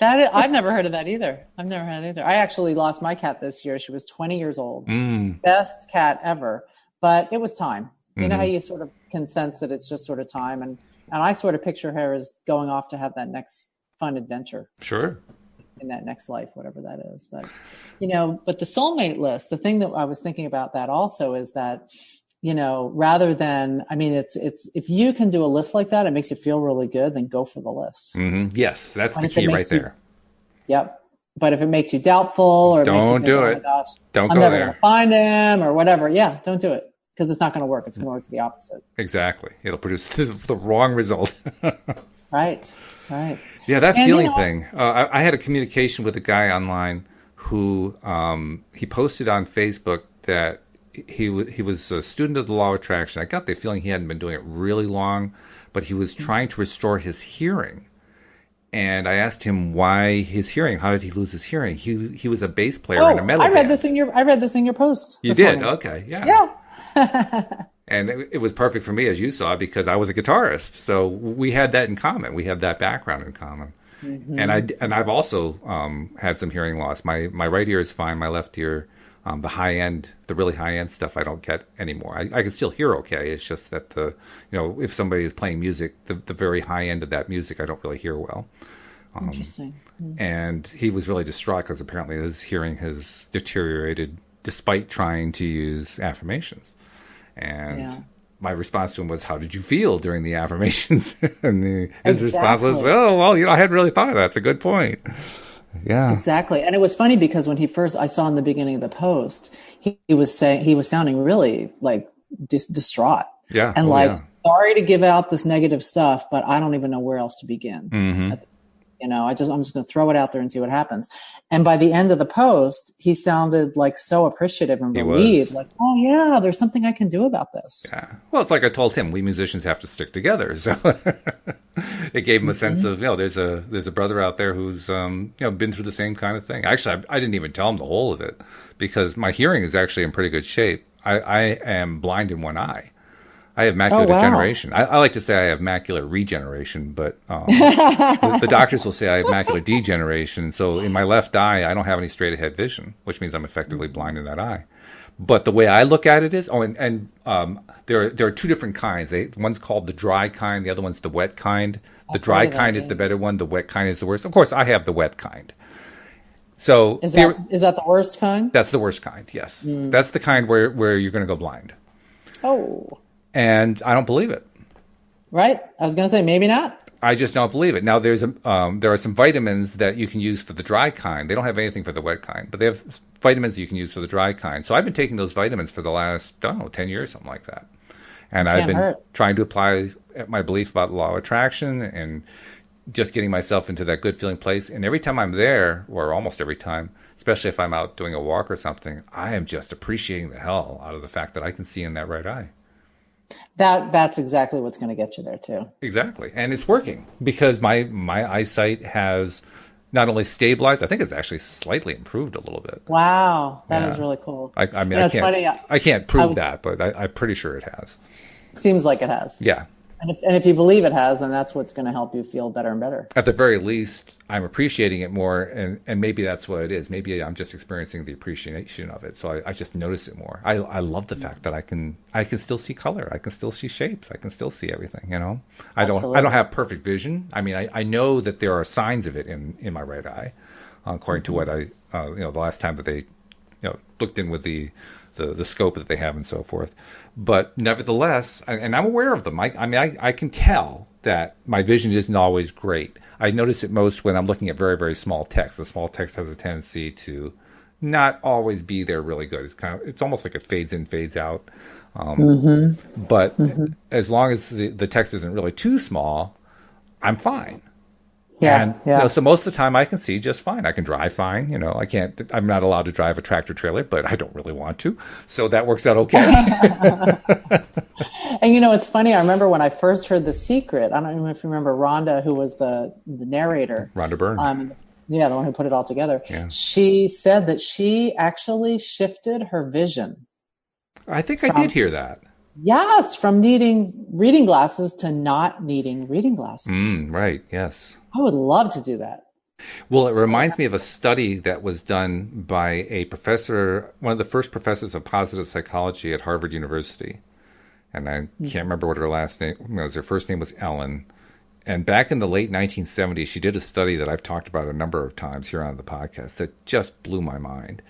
I've never heard of that either. I actually lost my cat this year. She was 20 years old. Best cat ever. But it was time. You know how you sort of can sense that it's just sort of time. And I sort of picture her as going off to have that next fun adventure. Sure. In that next life, whatever that is. But, but the soulmate list, the thing that I was thinking about that also is that, rather than, it's if you can do a list like that, it makes you feel really good, then go for the list. Mm-hmm. Yes, that's the key right there. Yep. But if it makes you doubtful or don't makes you think, do it. Oh my gosh, don't I'm go never there. going to find him or whatever. Yeah, don't do it. because it's not going to work. It's going to work to the opposite. Exactly. It'll produce the wrong result. Right. Right. Yeah, that feeling thing. I had a communication with a guy online who he posted on Facebook that he was a student of the law of attraction. I got the feeling he hadn't been doing it really long, but he was trying to restore his hearing. And I asked him why his hearing. How did he lose his hearing? He was a bass player in a metal band. I read this in your post. You did? Morning. Okay, yeah. Yeah. And it was perfect for me, as you saw, because I was a guitarist. So we had that in common. We had that background in common. Mm-hmm. And I've also had some hearing loss. My right ear is fine. My left ear, the really high end stuff, I don't get anymore. I can still hear okay. It's just that if somebody is playing music, the very high end of that music, I don't really hear well. Interesting. Mm-hmm. And he was really distraught because apparently his hearing has deteriorated despite trying to use affirmations. And my response to him was, "How did you feel during the affirmations?" And his response was, "Oh, well, I hadn't really thought of that. That's a good point." Yeah, exactly. And it was funny because when I saw in the beginning of the post, he was sounding really like distraught. Yeah, and sorry to give out this negative stuff, but I don't even know where else to begin. Mm-hmm. I'm just going to throw it out there and see what happens. And by the end of the post, he sounded like so appreciative and relieved, like, oh yeah, there's something I can do about this. Yeah. Well, it's like I told him, we musicians have to stick together. So it gave him a sense of, there's a brother out there who's, been through the same kind of thing. Actually, I didn't even tell him the whole of it because my hearing is actually in pretty good shape. I am blind in one eye. I have macular degeneration. I like to say I have macular regeneration, but the doctors will say I have macular degeneration. So in my left eye, I don't have any straight ahead vision, which means I'm effectively blind in that eye. But the way I look at it is, there are two different kinds. One's called the dry kind, the other one's the wet kind. The dry kind is the better one. The wet kind is the worst. Of course, I have the wet kind. So is that the worst kind? That's the worst kind. Yes, that's the kind where you're going to go blind. Oh. And I don't believe it. Right. I was going to say maybe not. I just don't believe it. Now, there are some vitamins that you can use for the dry kind. They don't have anything for the wet kind, but they have vitamins you can use for the dry kind. So I've been taking those vitamins for the last, 10 years, something like that. And I've been trying to apply my belief about the law of attraction and just getting myself into that good feeling place. And every time I'm there, or almost every time, especially if I'm out doing a walk or something, I am just appreciating the hell out of the fact that I can see in that right eye. That's exactly what's going to get you there too. Exactly. And it's working because my eyesight has not only stabilized, I think it's actually slightly improved a little bit. Wow. That is really cool. I can't prove that, but I'm pretty sure it has. Seems like it has. Yeah. And if you believe it has, then that's what's going to help you feel better and better. At the very least, I'm appreciating it more, and maybe that's what it is. Maybe I'm just experiencing the appreciation of it, so I just notice it more. I love the fact that I can still see color, I can still see shapes, I can still see everything. I don't have perfect vision. I mean, I know that there are signs of it in my right eye, according to what the last time that they looked in with the scope that they have and so forth. But nevertheless, and I'm aware of them. I can tell that my vision isn't always great. I notice it most when I'm looking at very, very small text. The small text has a tendency to not always be there really good. It's almost like it fades in, fades out. But as long as the text isn't really too small, I'm fine. So most of the time I can see just fine. I can drive fine. I'm not allowed to drive a tractor trailer, but I don't really want to. So that works out okay. And it's funny. I remember when I first heard The Secret, I don't know if you remember Rhonda, who was the narrator. Rhonda Byrne. The one who put it all together. Yeah. She said that she actually shifted her vision. I think I did hear that. Yes, from needing reading glasses to not needing reading glasses. Right, yes. I would love to do that. Well, it reminds me of a study that was done by a professor, one of the first professors of positive psychology at Harvard University. And I can't remember what her last name was. Her first name was Ellen. And back in the late 1970s, she did a study that I've talked about a number of times here on the podcast that just blew my mind.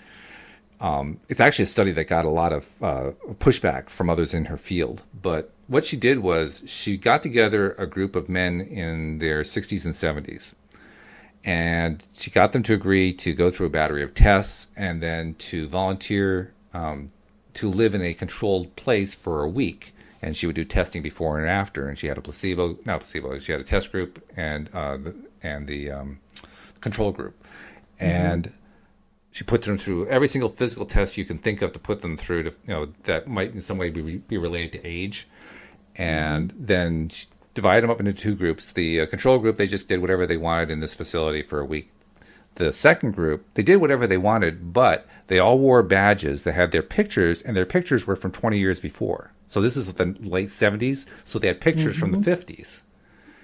It's actually a study that got a lot of pushback from others in her field. But what she did was she got together a group of men in their 60s and 70s. And she got them to agree to go through a battery of tests and then to volunteer to live in a controlled place for a week. And she would do testing before and after. And she had a she had a test group and the control group. And she put them through every single physical test you can think of to put them through to, that might in some way be related to age. And then she divided them up into two groups. The control group, they just did whatever they wanted in this facility for a week. The second group, they did whatever they wanted, but they all wore badges that had their pictures, and their pictures were from 20 years before. So this is the late 70s, so they had pictures from the 50s.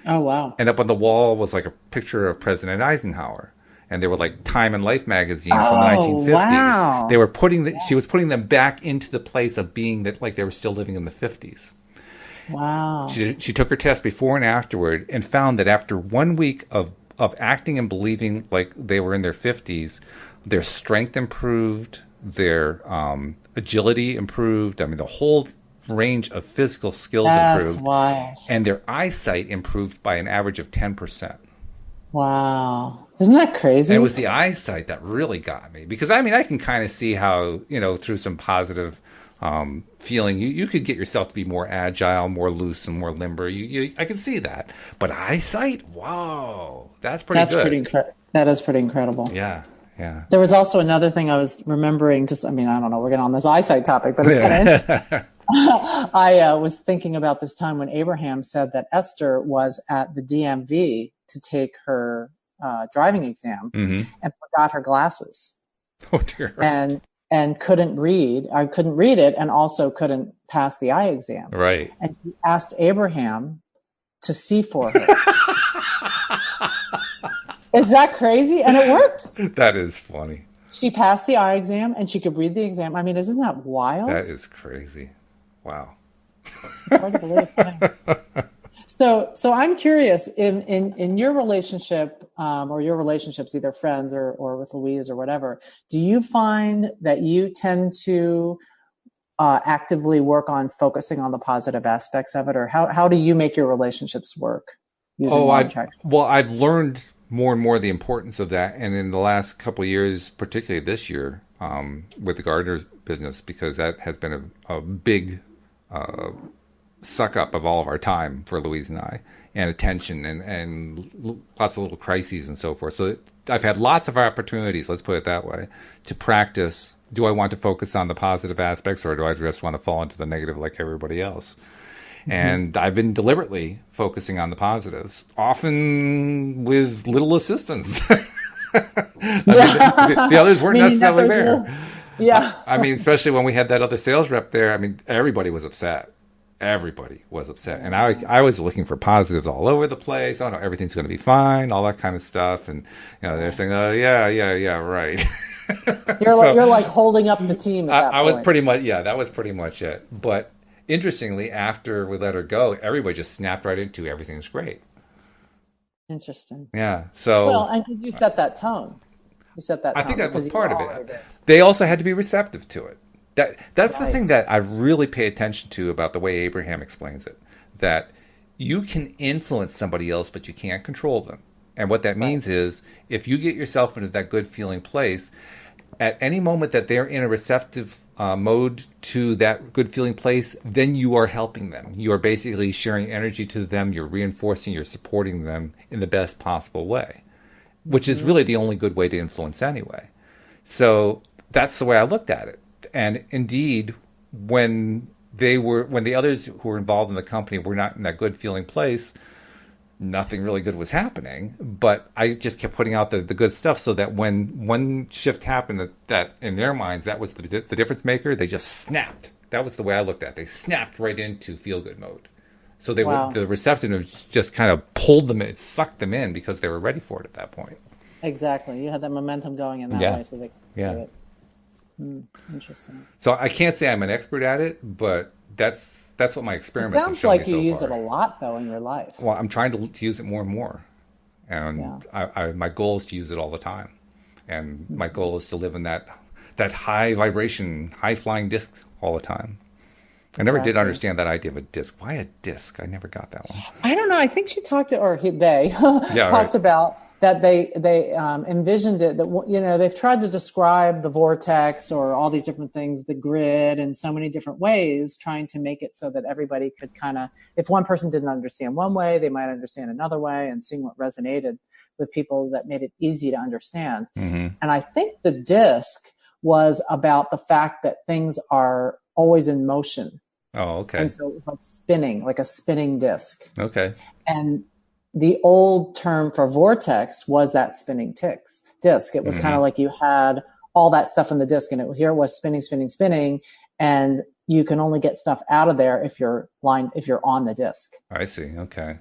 Oh, wow. And up on the wall was like a picture of President Eisenhower. And they were like Time and Life magazines from the 1950s. Wow. They were she was putting them back into the place of being that like they were still living in the 50s. Wow. She took her test before and afterward and found that after 1 week of acting and believing like they were in their 50s, their strength improved, their agility improved. I mean, the whole range of physical skills improved. That's wild. And their eyesight improved by an average of 10%. Wow. Isn't that crazy? And it was the eyesight that really got me. Because, I mean, I can kind of see how, through some positive feeling, you could get yourself to be more agile, more loose, and more limber. I can see that. But eyesight? Wow. That's good. That is pretty incredible. Yeah. Yeah. There was also another thing I was remembering. I don't know, we're getting on this eyesight topic, but it's kind of interesting. I was thinking about this time when Abraham said that Esther was at the DMV to take her driving exam and forgot her glasses. Oh dear. And couldn't read. I couldn't read it, and also couldn't pass the eye exam. Right. And he asked Abraham to see for her. Is that crazy? And it worked. That is funny. She passed the eye exam, and she could read the exam. I mean, isn't that wild? That is crazy. Wow. It's hard to believe. So I'm curious, in your relationship or your relationships, either friends or with Louise or whatever, do you find that you tend to actively work on focusing on the positive aspects of it, or how do you make your relationships work using law of attraction? Well, I've learned more and more the importance of that, and in the last couple of years, particularly this year, with the gardener's business, because that has been a big suck up of all of our time for Louise and I, and attention and lots of little crises and so forth. So I've had lots of opportunities, let's put it that way, to practice. Do I want to focus on the positive aspects, or do I just want to fall into the negative like everybody else? And I've been deliberately focusing on the positives, often with little assistance. The others weren't necessarily there. Yeah. I mean, especially when we had that other sales rep there, I mean, everybody was upset. Everybody was upset. And I was looking for positives all over the place. Oh, no, everything's going to be fine, all that kind of stuff. And, they're saying, oh, yeah, right. You're like holding up the team at that point. I was pretty much, that was pretty much it. But interestingly, after we let her go, everybody just snapped right into everything's great. Interesting. Yeah. So. Well, and because you set that tone. I think that was part of it. They also had to be receptive to it. That's right. The thing that I really pay attention to about the way Abraham explains it, that you can influence somebody else, but you can't control them. And what that means is, if you get yourself into that good feeling place, at any moment that they're in a receptive mode to that good feeling place, then you are helping them. You are basically sharing energy to them. You're reinforcing, you're supporting them in the best possible way, which is really the only good way to influence anyway. So that's the way I looked at it. And indeed, when the others who were involved in the company were not in that good feeling place, nothing really good was happening. But I just kept putting out the good stuff, so that when one shift happened, that in their minds, that was the difference maker, they just snapped. That was the way I looked at it. They snapped right into feel good mode. So they were, the receptiveness just kind of pulled them in, sucked them in, because they were ready for it at that point. Exactly. You had that momentum going in that way, so they could do it. Interesting. So I can't say I'm an expert at it, but that's what my experiments have shown me so far. It sounds like you use it a lot, though, in your life. Well, I'm trying to use it more and more. And my goal is to use it all the time. And my goal is to live in that high vibration, high flying disc all the time. I never did understand that idea of a disc. Why a disc? I never got that one. I don't know. I think she talked about that they envisioned it, that, you know, they've tried to describe the vortex or all these different things, the grid, in so many different ways, trying to make it so that everybody could kind of, if one person didn't understand one way, they might understand another way, and seeing what resonated with people that made it easy to understand. And I think the disc was about the fact that things are always in motion. Oh, okay. And so it was like spinning, like a spinning disc. Okay. And the old term for vortex was that spinning disc. It was kind of like you had all that stuff in the disc, and here it was spinning, spinning, spinning. And you can only get stuff out of there if you're on the disc. I see. Okay.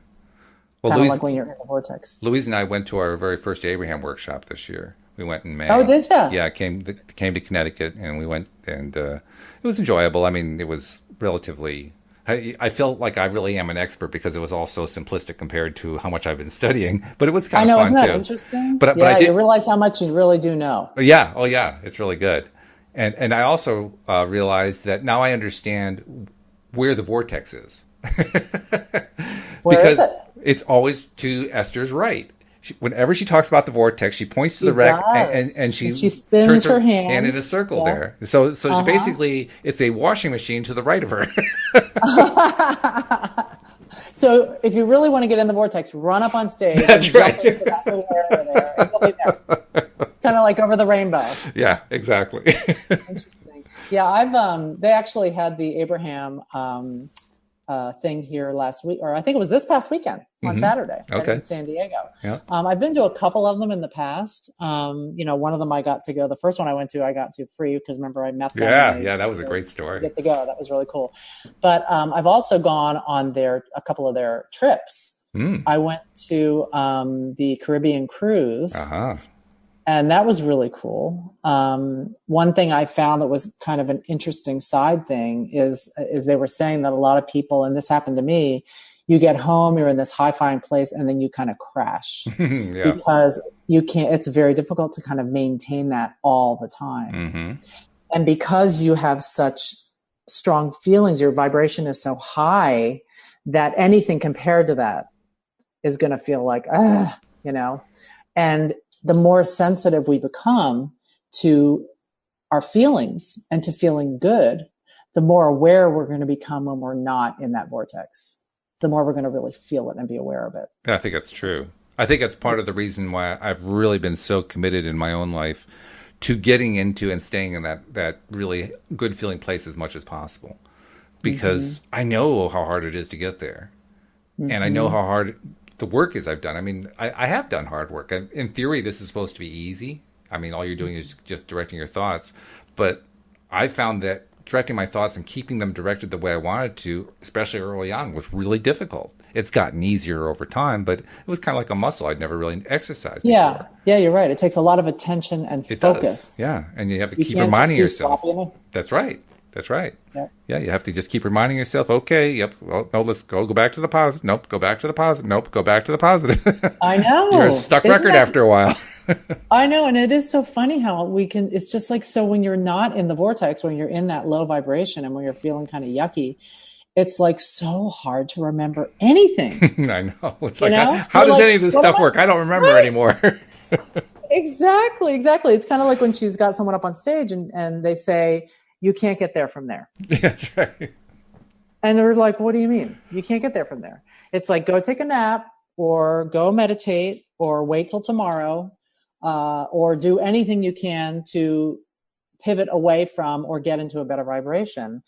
Well, kind of like when you're in the vortex. Louise and I went to our very first Abraham workship this year. We went in May. Oh, did you? Yeah, came to Connecticut, and we went, and it was enjoyable. I mean, it was relatively. I felt like I really am an expert because it was all so simplistic compared to how much I've been studying. But it was kind of fun isn't that too. Interesting? But yeah, I did, you realize how much you really do know. Yeah. Oh, yeah. It's really good. And I also realized that now I understand where the vortex is. Where is it? It's always to Esther's right. Whenever she talks about the vortex, she points to the rect and she spins her hand in a circle there. So she basically, it's a washing machine to the right of her. So if you really want to get in the vortex, run up on stage. That's right. Jump into that little area there, and you'll be there. Kind of like over the rainbow. Yeah, exactly. Interesting. Yeah, they actually had the Abraham thing here last week, or I think it was this past weekend on Saturday in San Diego. Yeah. I've been to a couple of them in the past. You know, one of them I got to go. The first one I went to free because remember I met them. Yeah, that was a great story. Get to go. That was really cool. But I've also gone on a couple of their trips. I went to the Caribbean cruise. And that was really cool. One thing I found that was kind of an interesting side thing is they were saying that a lot of people, and this happened to me, you get home, you're in this high-fine place, and then you kind of crash because you can't. It's very difficult to kind of maintain that all the time. And because you have such strong feelings, your vibration is so high that anything compared to that is going to feel like, you know, and the more sensitive we become to our feelings and to feeling good, the more aware we're going to become when we're not in that vortex. The more we're going to really feel it and be aware of it. I think that's true. I think that's part of the reason why I've really been so committed in my own life to getting into and staying in that really good feeling place as much as possible. Because I know how hard it is to get there. And I know how hard the work is I've done. I mean, I have done hard work. In theory, this is supposed to be easy. I mean, all you're doing is just directing your thoughts. But I found that directing my thoughts and keeping them directed the way I wanted to, especially early on, was really difficult. It's gotten easier over time, but it was kind of like a muscle I'd never really exercised before. Yeah, you're right. It takes a lot of attention and focus. Does. Yeah, and you have to keep reminding yourself. That's right. Yep. Yeah, you have to just keep reminding yourself, okay, well, no, let's go back to the positive. Nope, go back to the positive. Nope, go back to the positive. I know. You're a stuck record after a while. I know, and it is so funny how it's just like, so when you're not in the vortex, when you're in that low vibration and when you're feeling kind of yucky, it's like so hard to remember anything. I know. It's like, how does any of this stuff work? I don't remember anymore. Exactly. It's kind of like when she's got someone up on stage and they say, you can't get there from there. Yeah, that's right. And they're like, what do you mean? You can't get there from there. It's like, go take a nap or go meditate or wait till tomorrow or do anything you can to pivot away from or get into a better vibration.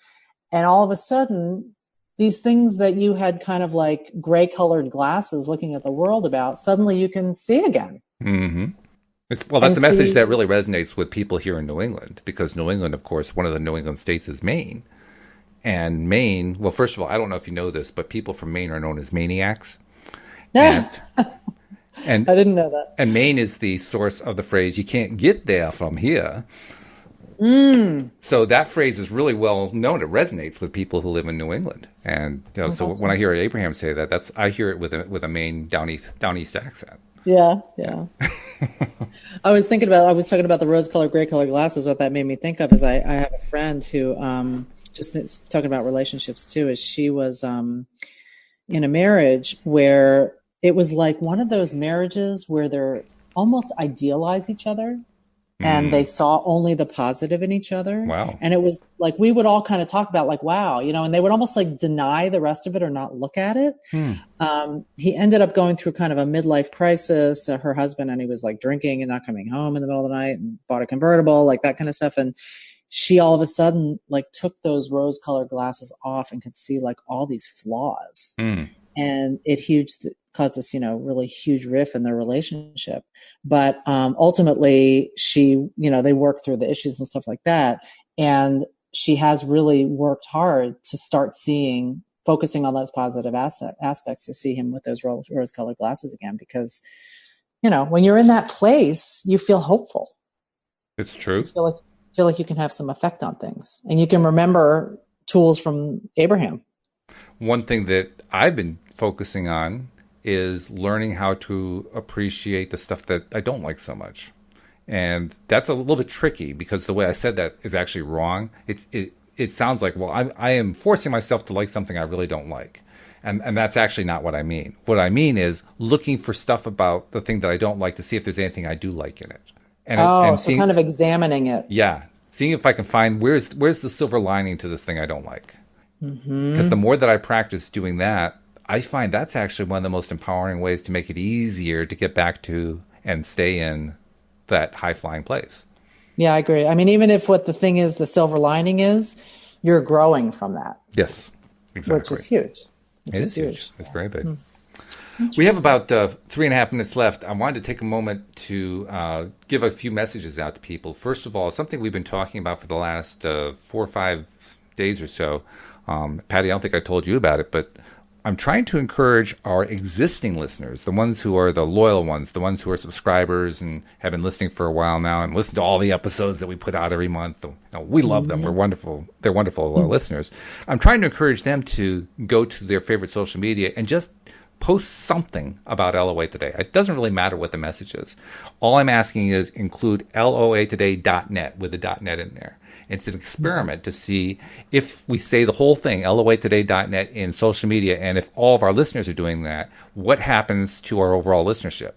And all of a sudden, these things that you had kind of like gray colored glasses looking at the world about, suddenly you can see again. That's a message that really resonates with people here in New England, because New England, of course, one of the New England states is Maine. And Maine, well, first of all, I don't know if you know this, but people from Maine are known as maniacs. And I didn't know that. And Maine is the source of the phrase, you can't get there from here. So that phrase is really well known. It resonates with people who live in New England. And so when I hear Abraham say that, I hear it with a Maine down east accent. Yeah. I was talking about the rose-colored, gray-colored glasses. What that made me think of is I have a friend who, just talking about relationships too, is she was in a marriage where it was like one of those marriages where they're almost idealize each other and they saw only the positive in each other. Wow. And it was like, we would all kind of talk about like, wow, and they would almost like deny the rest of it or not look at it. He ended up going through kind of a midlife crisis, her husband, and he was like drinking and not coming home in the middle of the night and bought a convertible, like that kind of stuff. And she all of a sudden like took those rose colored glasses off and could see like all these flaws. And it caused this, really huge riff in their relationship. But ultimately, they worked through the issues and stuff like that. And she has really worked hard to start focusing on those positive aspects to see him with those rose-colored glasses again. Because, when you're in that place, you feel hopeful. It's true. You feel like you can have some effect on things. And you can remember tools from Abraham. One thing that I've been focusing on is learning how to appreciate the stuff that I don't like so much. And that's a little bit tricky because the way I said that is actually wrong. It sounds like, well, I am forcing myself to like something I really don't like. And that's actually not what I mean. What I mean is looking for stuff about the thing that I don't like to see if there's anything I do like in it. And so kind of examining it. Yeah. Seeing if I can find where's the silver lining to this thing I don't like. Because the more that I practice doing that, I find that's actually one of the most empowering ways to make it easier to get back to and stay in that high-flying place. Yeah, I agree. I mean, even if what the thing is, the silver lining is, you're growing from that. Yes, exactly. Which is huge. It is huge. It's very big. We have about 3.5 minutes left. I wanted to take a moment to give a few messages out to people. First of all, something we've been talking about for the last 4 or 5 days or so. Patty, I don't think I told you about it, but I'm trying to encourage our existing listeners, the ones who are the loyal ones, the ones who are subscribers and have been listening for a while now and listen to all the episodes that we put out every month. We love them. We're wonderful. They're wonderful listeners. I'm trying to encourage them to go to their favorite social media and just post something about LOA Today. It doesn't really matter what the message is. All I'm asking is include loatoday.net with the .net in there. It's an experiment to see if we say the whole thing, loatoday.net, in social media, and if all of our listeners are doing that, what happens to our overall listenership?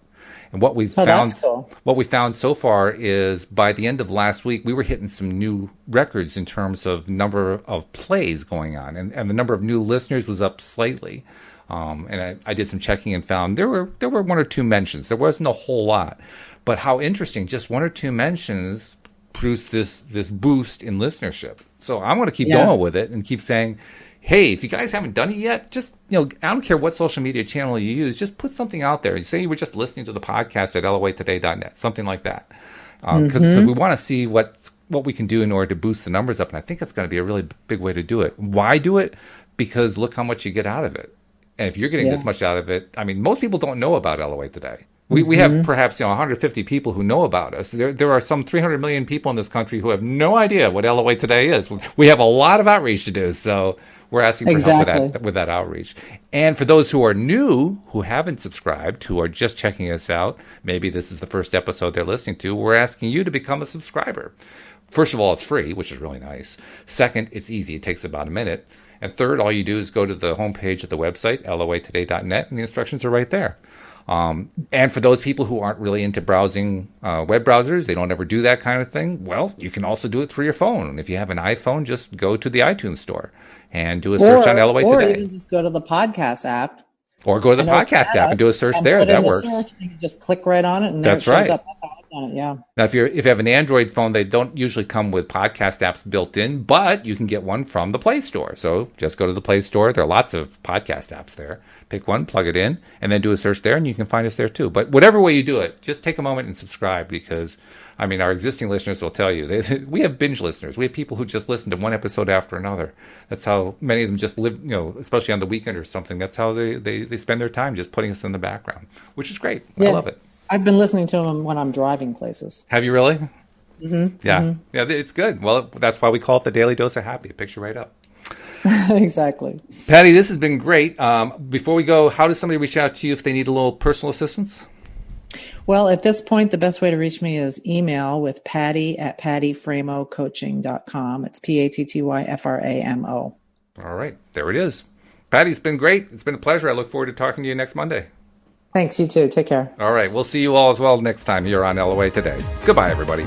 And what we've what we found so far is by the end of last week, we were hitting some new records in terms of number of plays going on, and the number of new listeners was up slightly. And I did some checking and found there were 1 or 2 mentions. There wasn't a whole lot, but how interesting! Just 1 or 2 mentions produced this boost in listenership. So I'm going to keep going with it and keep saying, hey, if you guys haven't done it yet, just, I don't care what social media channel you use, just put something out there. You say you were just listening to the podcast at loatoday.net, something like that. Because we want to see what we can do in order to boost the numbers up. And I think that's going to be a really big way to do it. Why do it? Because look how much you get out of it. And if you're getting this much out of it, I mean, most people don't know about LOA Today. We have perhaps 150 people who know about us. There are some 300 million people in this country who have no idea what LOA Today is. We have a lot of outreach to do, so we're asking for help with that outreach. And for those who are new, who haven't subscribed, who are just checking us out, maybe this is the first episode they're listening to, we're asking you to become a subscriber. First of all, it's free, which is really nice. Second, it's easy. It takes about a minute. And third, all you do is go to the homepage of the website, loatoday.net, and the instructions are right there. And for those people who aren't really into browsing web browsers, they don't ever do that kind of thing, well, you can also do it through your phone. If you have an iPhone, just go to the iTunes store and do a search on LOA Today. Or even just go to the podcast app. Or go to the podcast app and do a search there. That works. Search, and you just click right on it, and there it shows up. That's how I've done it, yeah. Now, if you have an Android phone, they don't usually come with podcast apps built in, but you can get one from the Play Store. So just go to the Play Store. There are lots of podcast apps there. Pick one, plug it in, and then do a search there, and you can find us there too. But whatever way you do it, just take a moment and subscribe because, I mean, our existing listeners will tell you. We have binge listeners. We have people who just listen to one episode after another. That's how many of them just live, especially on the weekend or something. That's how they spend their time, just putting us in the background, which is great. Yeah. I love it. I've been listening to them when I'm driving places. Have you really? Mm-hmm. Yeah. Mm-hmm. Yeah, it's good. Well, that's why we call it the Daily Dose of Happy. It picks you right up. Exactly. Patty, this has been great. Before we go, how does somebody reach out to you if they need a little personal assistance? Well, at this point, the best way to reach me is email with patty@pattyframo.coaching.com. It's PATTYFRAMO. All right. There it is. Patty, it's been great. It's been a pleasure. I look forward to talking to you next Monday. Thanks, you too. Take care. All right. We'll see you all as well next time here on LOA Today. Goodbye, everybody.